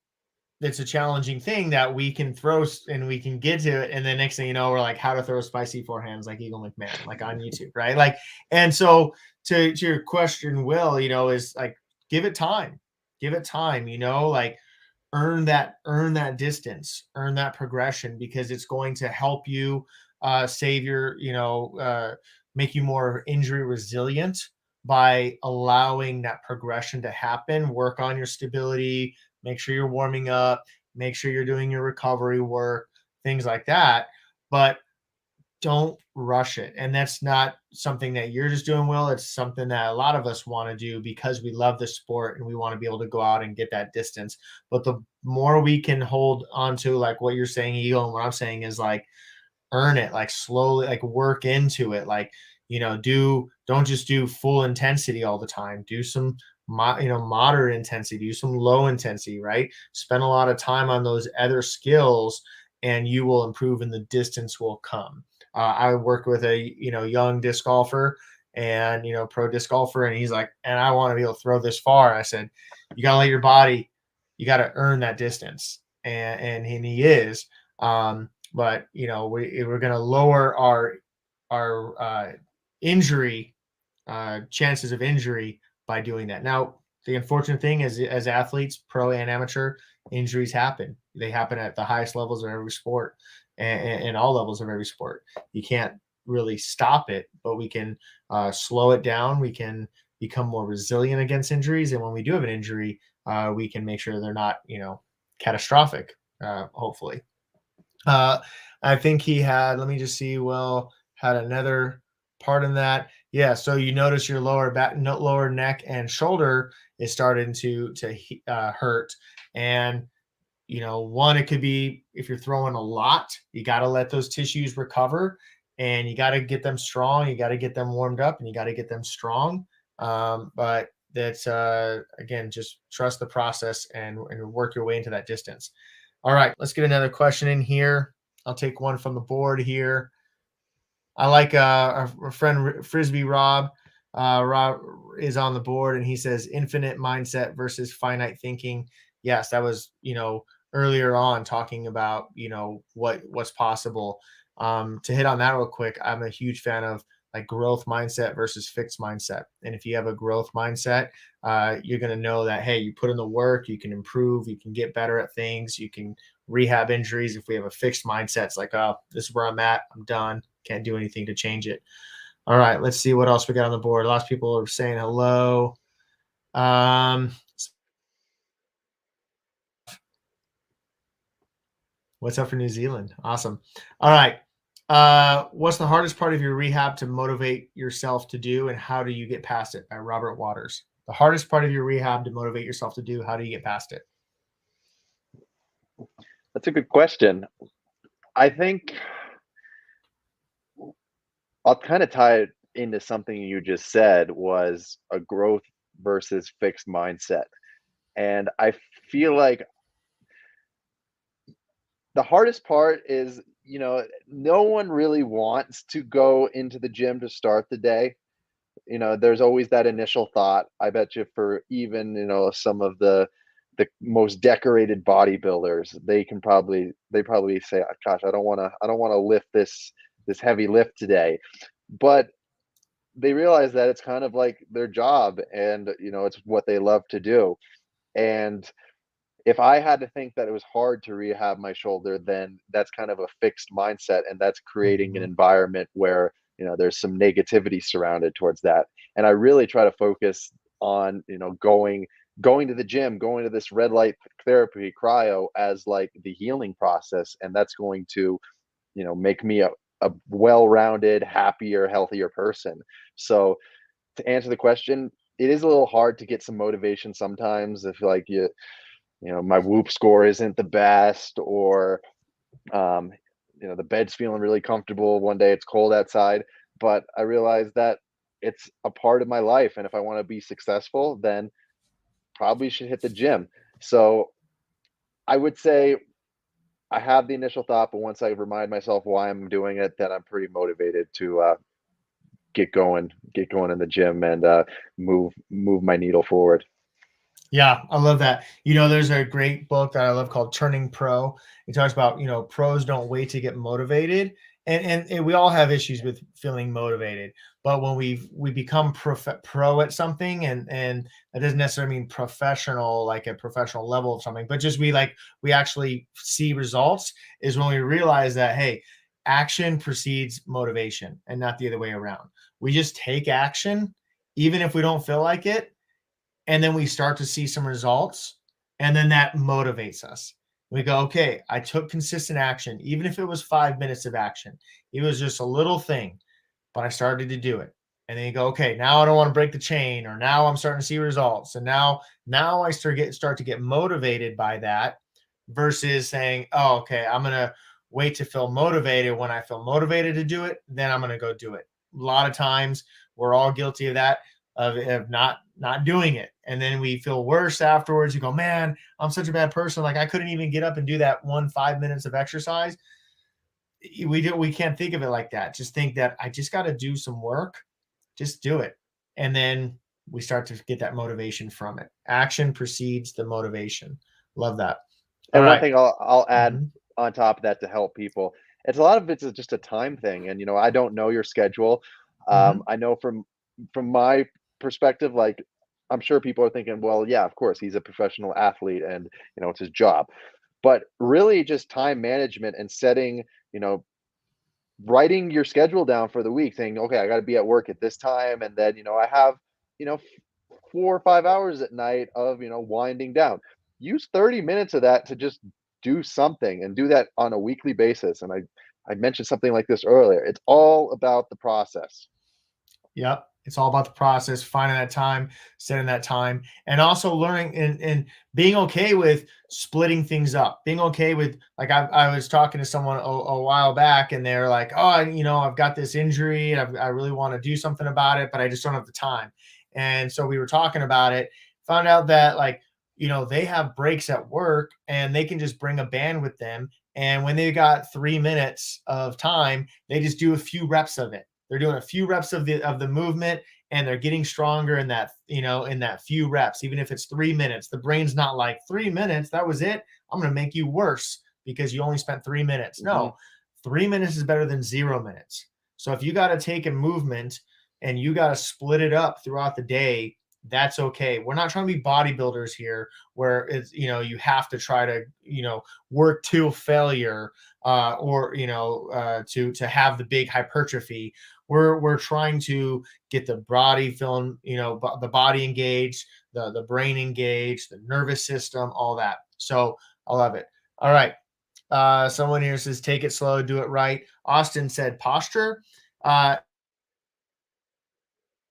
it's a challenging thing that we can throw and we can get to it. And the next thing you know, we're like, how to throw spicy forehands like Eagle McMahon, like on YouTube, right? Like, and so to your question, Will, is like, give it time, like earn that distance, earn that progression, because it's going to help you save your, make you more injury resilient by allowing that progression to happen. Work on your stability, make sure you're warming up, make sure you're doing your recovery work, things like that. But don't rush it. And that's not something that you're just doing, Will. It's something that a lot of us want to do because we love the sport and we want to be able to go out and get that distance. But the more we can hold on to, like what you're saying, Eagle, and what I'm saying is, like, earn it, like slowly, like work into it. Like, don't just do full intensity all the time. Do some, moderate intensity, do some low intensity, right? Spend a lot of time on those other skills, and you will improve and the distance will come. I worked with a, young disc golfer, and, pro disc golfer, and he's like, and I want to be able to throw this far. I said, you got to let your body, you got to earn that distance. And he is, but we're going to lower our injury, chances of injury by doing that. Now, the unfortunate thing is, as athletes, pro and amateur, injuries happen. They happen at the highest levels of every sport, and all levels of every sport. You can't really stop it, but we can slow it down. We can become more resilient against injuries, and when we do have an injury, we can make sure they're not, catastrophic. Hopefully, I think he had. Let me just see. Will had another part in that. Yeah. So you notice your lower back, lower neck, and shoulder is starting to hurt, and one, it could be if you're throwing a lot, you got to let those tissues recover, and you got to get them strong. You got to get them warmed up, and you got to get them strong. But that's, again, just trust the process and work your way into that distance. All right, let's get another question in here. I'll take one from the board here. I like our friend Frisbee Rob. Rob is on the board, and he says infinite mindset versus finite thinking. Yes, that was, earlier on talking about, what's possible. To hit on that real quick, I'm a huge fan of like growth mindset versus fixed mindset. And if you have a growth mindset, you're going to know that, hey, you put in the work, you can improve, you can get better at things, you can rehab injuries. If we have a fixed mindset, it's like, oh, this is where I'm at, I'm done, can't do anything to change it. All right, let's see what else we got on the board. Lots of people are saying hello. What's up for New Zealand? Awesome. All right. What's the hardest part of your rehab to motivate yourself to do, and how do you get past it? By Robert Waters. The hardest part of your rehab to motivate yourself to do, how do you get past it? That's a good question. I think I'll kind of tie it into something you just said, was a growth versus fixed mindset. And I feel like the hardest part is, no one really wants to go into the gym to start the day. There's always that initial thought. I bet you for even, some of the most decorated bodybuilders, they probably say, "Oh, gosh, I don't want to lift this heavy lift today." But they realize that it's kind of like their job, and it's what they love to do. And if I had to think that it was hard to rehab my shoulder, then that's kind of a fixed mindset, and that's creating an Mhm. environment where there's some negativity surrounded towards that. And I really try to focus on going to the gym, going to this red light therapy cryo as like the healing process, and that's going to make me a well-rounded, happier, healthier person. So to answer the question, it is a little hard to get some motivation sometimes if like my whoop score isn't the best, or um, the bed's feeling really comfortable. One day it's cold outside, but I realize that it's a part of my life, and if I want to be successful, then probably should hit the gym. So I would say I have the initial thought, but once I remind myself why I'm doing it, then I'm pretty motivated to get going in the gym, and move my needle forward. Yeah, I love that. There's a great book that I love called Turning Pro. It talks about, pros don't wait to get motivated. And we all have issues with feeling motivated. But when we become pro at something, and that doesn't necessarily mean professional, like a professional level of something, but just we actually see results, is when we realize that, hey, action precedes motivation and not the other way around. We just take action, even if we don't feel like it, and then we start to see some results, and then that motivates us. We go, okay, I took consistent action, even if it was 5 minutes of action. It was just a little thing, but I started to do it. And then you go, okay, now I don't want to break the chain, or now I'm starting to see results. And now I start to get motivated by that, versus saying, oh, okay, I'm gonna wait to feel motivated. When I feel motivated to do it, then I'm gonna go do it. A lot of times we're all guilty of that, of not doing it, and then we feel worse afterwards. You go, man, I'm such a bad person, like I couldn't even get up and do that 5 minutes of exercise. We can't think of it like that. Just think that I just got to do some work, just do it, and then we start to get that motivation from it. Action precedes the motivation. Love that. All And one right. thing I'll add Mhm. on top of that to help people, it's a lot of it's just a time thing. And I don't know your schedule. Mhm. I know from my perspective, like I'm sure people are thinking, well, yeah, of course, he's a professional athlete, and it's his job. But really, just time management and setting, you know, writing your schedule down for the week, saying, okay, I got to be at work at this time, and then I have 4 or 5 hours at night of winding down. Use 30 minutes of that to just do something, and do that on a weekly basis. And I mentioned something like this earlier. It's all about the process. Yep. It's all about the process, finding that time, setting that time, and also learning and being okay with splitting things up. Being okay with, like, I was talking to someone a while back, and they're like, oh, I've got this injury. I really want to do something about it, but I just don't have the time. And so we were talking about it, found out that, like, they have breaks at work, and they can just bring a band with them. And when they got 3 minutes of time, they just do a few reps of it. They're doing a few reps of the movement, and they're getting stronger in that, in that few reps, even if it's 3 minutes. The brain's not like 3 minutes, that was it, I'm going to make you worse because you only spent 3 minutes. No, 3 minutes is better than 0 minutes. So if you got to take a movement and you got to split it up throughout the day, that's okay. We're not trying to be bodybuilders here where it's, you have to try to, work to failure, or, to have the big hypertrophy. We're trying to get the body feeling, the body engaged, the brain engaged, the nervous system, all that. So I love it. All right. Someone here says, take it slow, do it right. Austin said posture.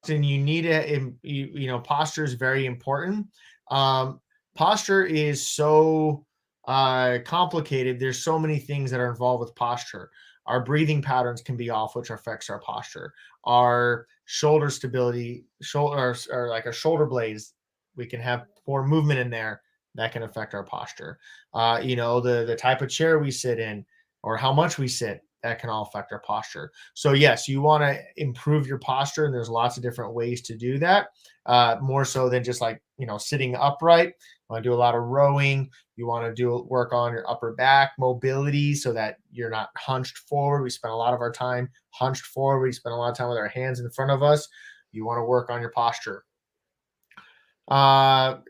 And you need to, posture is very important. Posture is so complicated. There's so many things that are involved with posture. Our breathing patterns can be off, which affects our posture. Our shoulder stability, or like our shoulder blades, we can have poor movement in there. That can affect our posture. The type of chair we sit in or how much we sit, that can all affect our posture. So yes, you want to improve your posture, and there's lots of different ways to do that. More so than just like, sitting upright. You want to do a lot of rowing. You want to work on your upper back mobility so that you're not hunched forward. We spend a lot of our time hunched forward. We spend a lot of time with our hands in front of us. You want to work on your posture.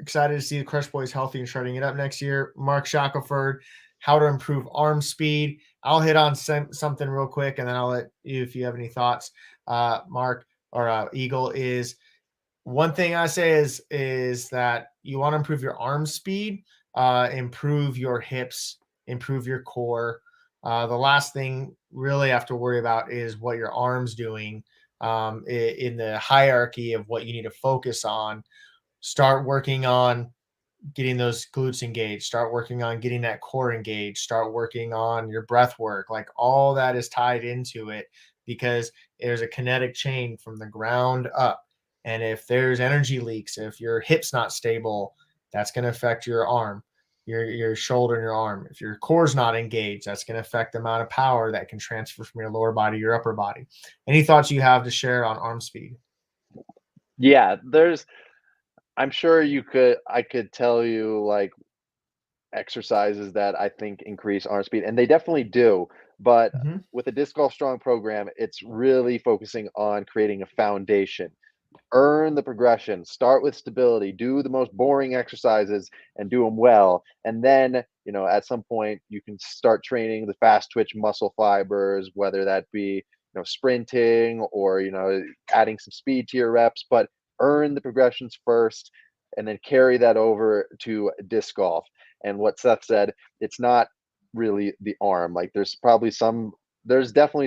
Excited to see the Crush Boys healthy and shredding it up next year. Mark Shackelford, how to improve arm speed. I'll hit on something real quick, and then I'll let you, if you have any thoughts, Mark or Eagle, is one thing I say is that you want to improve your arm speed, improve your hips, improve your core. The last thing really have to worry about is what your arm's doing, in the hierarchy of what you need to focus on. Start working on getting those glutes engaged, start working on getting that core engaged, start working on your breath work. Like all that is tied into it because there's a kinetic chain from the ground up. And if there's energy leaks, if your hip's not stable, that's going to affect your arm, your shoulder and your arm. If your core's not engaged, that's going to affect the amount of power that can transfer from your lower body to your upper body. Any thoughts you have to share on arm speed? Yeah, I'm sure I could tell you like exercises that I think increase arm speed, and they definitely do. But Mm-hmm. with the Disc Golf Strong program, it's really focusing on creating a foundation. Earn the progression, start with stability, do the most boring exercises and do them well. And then, at some point, you can start training the fast twitch muscle fibers, whether that be, sprinting or, adding some speed to your reps. But earn the progressions first and then carry that over to disc golf. And what Seth said, it's not really the arm. Like there's definitely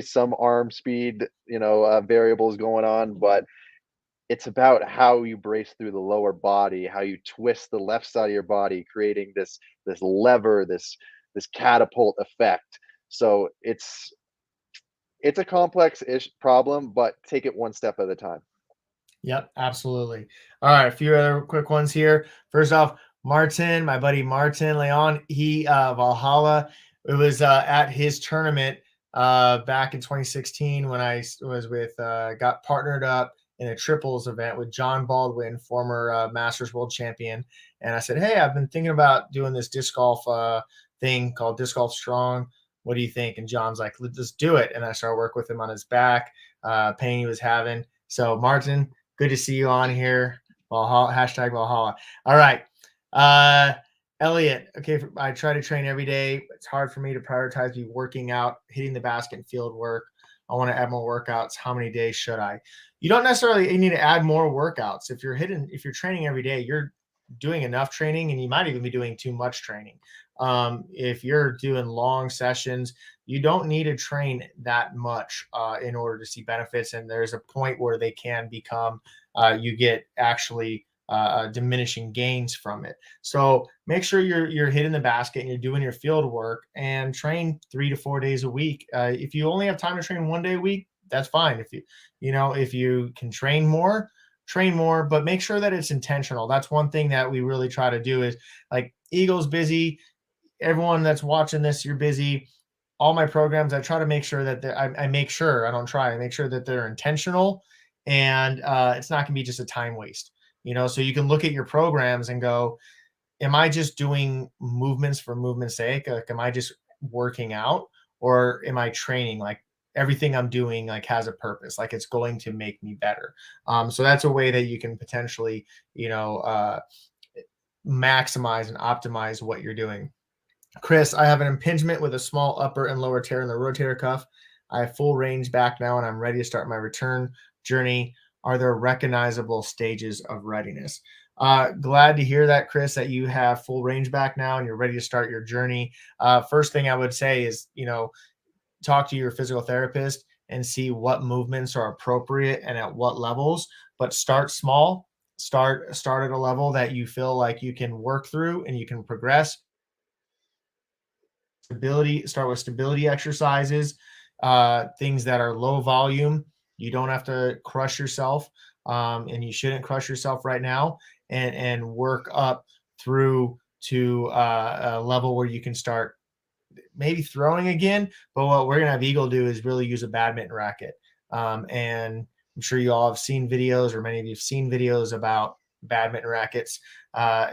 some arm speed, variables going on, but it's about how you brace through the lower body, how you twist the left side of your body, creating this lever, this catapult effect. So it's a complex-ish problem, but take it one step at a time. Yep, absolutely. All right, a few other quick ones here. First off, Martin, my buddy Martin Leon, he Valhalla. It was at his tournament back in 2016 when I was with got partnered up in a triples event with John Baldwin, former Masters World Champion. And I said, hey, I've been thinking about doing this disc golf thing called Disc Golf Strong. What do you think? And John's like, let's do it. And I started working with him on his back, pain he was having. So Martin, good to see you on here. Valhalla, hashtag Valhalla. All right. Elliot, okay, I try to train every day. It's hard for me to prioritize me working out, hitting the basket, and field work. I want to add more workouts. How many days should I? You don't necessarily need to add more workouts. If you're training every day, you're doing enough training, and you might even be doing too much training. If you're doing long sessions, you don't need to train that much in order to see benefits. And there's a point where they can become, you get actually diminishing gains from it. So make sure you're hitting the basket and you're doing your field work, and train 3 to 4 days a week. If you only have time to train 1 day a week, that's fine. If you can train more, but make sure that it's intentional. That's one thing that we really try to do is, like, Eagle's busy. Everyone that's watching this, you're busy. All my programs, I try to make sure that I make sure I don't try. I make sure that they're intentional and it's not going to be just a time waste. So you can look at your programs and go, am I just doing movements for movement's sake? Like, am I just working out, or am I training? Like, everything I'm doing like has a purpose, like it's going to make me better. So that's a way that you can potentially, maximize and optimize what you're doing. Chris, I have an impingement with a small upper and lower tear in the rotator cuff. I have full range back now, and I'm ready to start my return journey. Are there recognizable stages of readiness? Glad to hear that, Chris, that you have full range back now and you're ready to start your journey. First thing I would say is, talk to your physical therapist and see what movements are appropriate and at what levels, but start small. Start at a level that you feel like you can work through and you can progress. Start with stability exercises, things that are low volume. You don't have to crush yourself, and you shouldn't crush yourself right now, and work up through to a level where you can start maybe throwing again. But what we're going to have Eagle do is really use a badminton racket. And I'm sure you all have seen videos, or many of you have seen videos about badminton rackets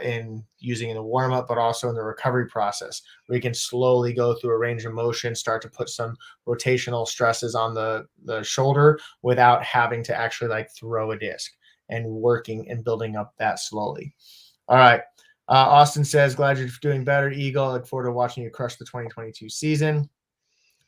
in using in the warm-up, but also in the recovery process, where you can slowly go through a range of motion, start to put some rotational stresses on the shoulder without having to actually like throw a disc, and working and building up that slowly. All right. Austin says, glad you're doing better, Eagle. I look forward to watching you crush the 2022 season.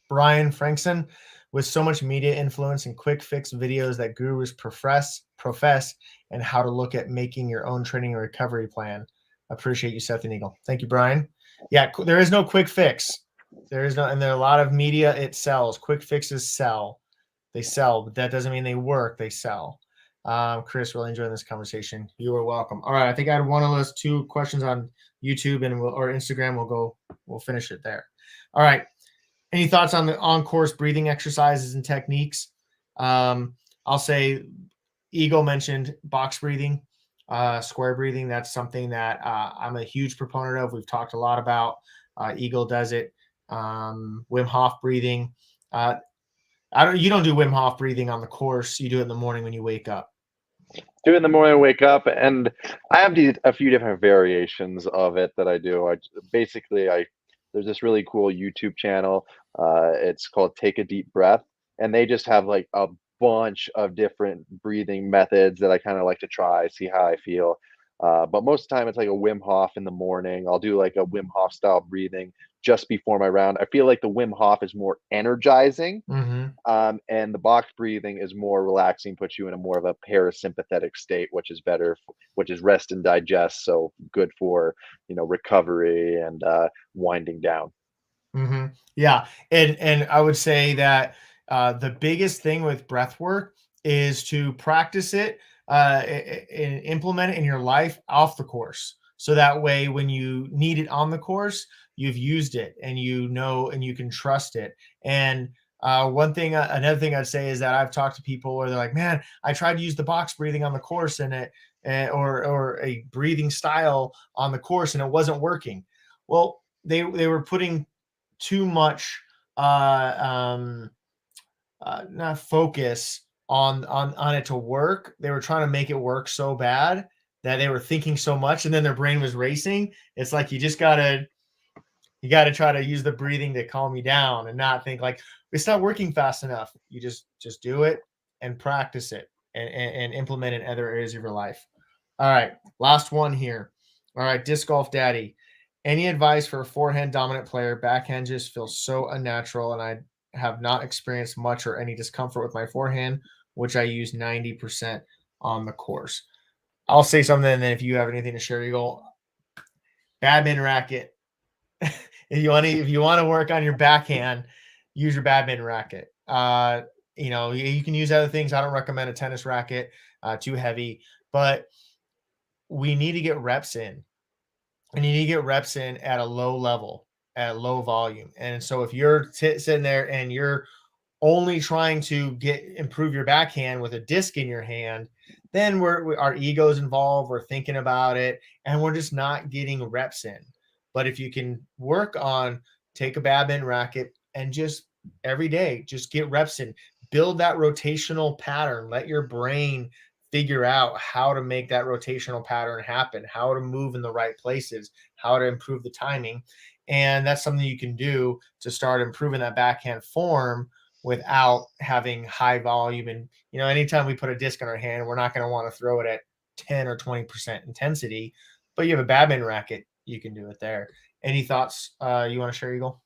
Brian Frankson, with so much media influence and quick fix videos that gurus profess, and how to look at making your own training and recovery plan. Appreciate you, Seth and Eagle. Thank you, Brian. Yeah, there is no quick fix. There is no, and there are a lot of media, it sells. Quick fixes sell. They sell, but that doesn't mean they work. They sell. Chris, really enjoying this conversation. You are welcome. All right, I think I had one of those 2 questions on YouTube or Instagram. We'll finish it there. All right. Any thoughts on the on-course breathing exercises and techniques? I'll say Eagle mentioned box breathing, square breathing. That's something that I'm a huge proponent of. We've talked a lot about. Eagle does it. Wim Hof breathing. You don't do Wim Hof breathing on the course. You do it in the morning when you wake up. Do it in the morning, wake up, and I have a few different variations of it that I do. There's this really cool YouTube channel. It's called Take a Deep Breath, and they just have like a bunch of different breathing methods that I kind of like to try, see how I feel. But most of the time, it's like a Wim Hof in the morning. I'll do like a Wim Hof style breathing just before my round. I feel like the Wim Hof is more energizing, and the box breathing is more relaxing, puts you in a more of a parasympathetic state, which is better, which is rest and digest. So good for, recovery and winding down. Yeah. And I would say that the biggest thing with breath work is to practice it and implement it in your life off the course. So that way, when you need it on the course, you've used it and and you can trust it. And another thing I'd say is that I've talked to people where they're like, man, I tried to use the box breathing on the course or a breathing style on the course, and it wasn't working. Well, they were putting too much not focus on it to work. They were trying to make it work so bad that they were thinking so much, and then their brain was racing. It's like you got to try to use the breathing to calm you down and not think like it's not working fast enough. You just do it and practice it and implement it in other areas of your life. All right, last one here. All right, Disc Golf Daddy. Any advice for a forehand dominant player? Backhand just feels so unnatural, and I have not experienced much or any discomfort with my forehand, which I use 90% on the course. I'll say something, and then if you have anything to share, you go badminton racket. If you want to work on your backhand, use your badminton racket. You can use other things. I don't recommend a tennis racket, too heavy, but we need to get reps in. And you need to get reps in at a low level, at low volume. And so if you're sitting there and you're only trying to improve your backhand with a disc in your hand, then our ego's involved. We're thinking about it, and we're just not getting reps in. But if you can take a badminton racket and just every day, just get reps in, build that rotational pattern. Let your brain figure out how to make that rotational pattern happen, how to move in the right places, how to improve the timing. And that's something you can do to start improving that backhand form without having high volume. And, anytime we put a disc in our hand, we're not going to want to throw it at 10 or 20% intensity, but you have a badminton racket, you can do it there. Any thoughts you want to share, Eagle?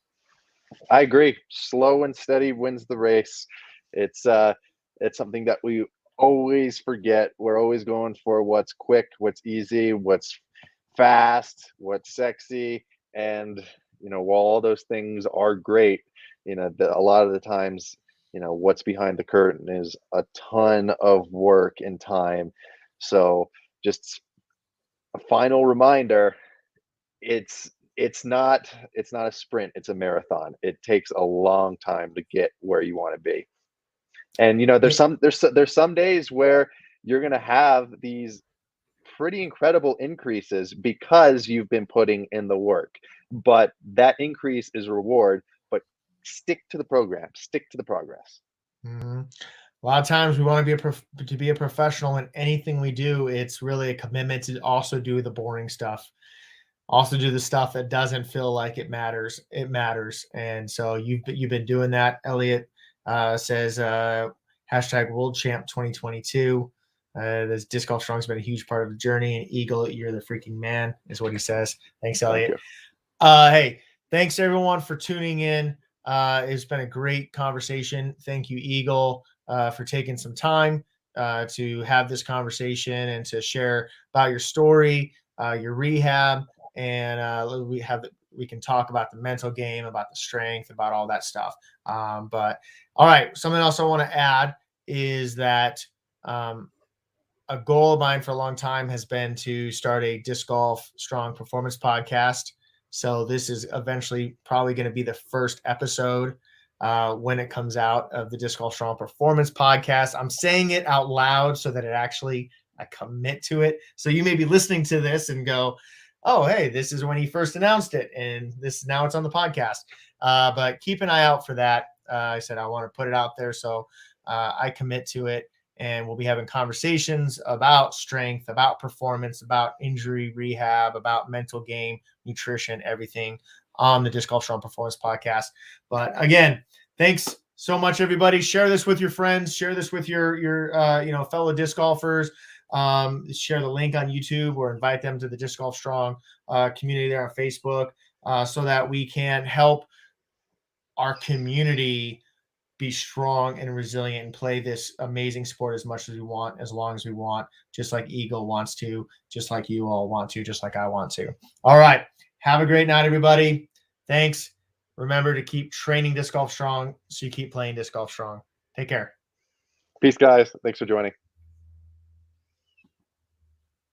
I agree. Slow and steady wins the race. It's something that we always forget. We're always going for what's quick, what's easy, what's fast, what's sexy. And, while all those things are great, a lot of the times, what's behind the curtain is a ton of work and time. So just a final reminder, it's not a sprint, it's a marathon. It takes a long time to get where you want to be. And there's some days where you're going to have these pretty incredible increases because you've been putting in the work, but that increase is reward. But stick to the program, stick to the progress. Mm-hmm. A lot of times we want to be a professional in anything we do. It's really a commitment to also do the boring stuff. Also do the stuff that doesn't feel like it matters. It matters. And so you've been doing that. Elliot says hashtag World Champ 2022. This disc golf strong has been a huge part of the journey. And Eagle, you're the freaking man, is what he says. Thanks, Elliot. Hey, thanks everyone for tuning in. It's been a great conversation. Thank you, Eagle, for taking some time to have this conversation and to share about your story, your rehab. And we can talk about the mental game, about the strength, about all that stuff. But all right, something else I want to add is that a goal of mine for a long time has been to start a disc golf strong performance podcast. So this is eventually probably going to be the first episode when it comes out of the Disc Golf Strong Performance podcast. I'm saying it out loud so that I commit to it. So you may be listening to this and go, oh, hey, this is when he first announced it, and now it's on the podcast. But keep an eye out for that. I said I want to put it out there, so I commit to it, and we'll be having conversations about strength, about performance, about injury rehab, about mental game, nutrition, everything on the Disc Golf Strong Performance podcast. But again, thanks so much, everybody. Share this with your friends. Share this with your fellow disc golfers. Share the link on YouTube or invite them to the Disc Golf Strong community there on Facebook so that we can help our community be strong and resilient and play this amazing sport as much as we want, as long as we want, just like Eagle wants to, just like you all want to, just like I want to. All right. Have a great night, everybody. Thanks. Remember to keep training disc golf strong so you keep playing disc golf strong. Take care. Peace, guys. Thanks for joining.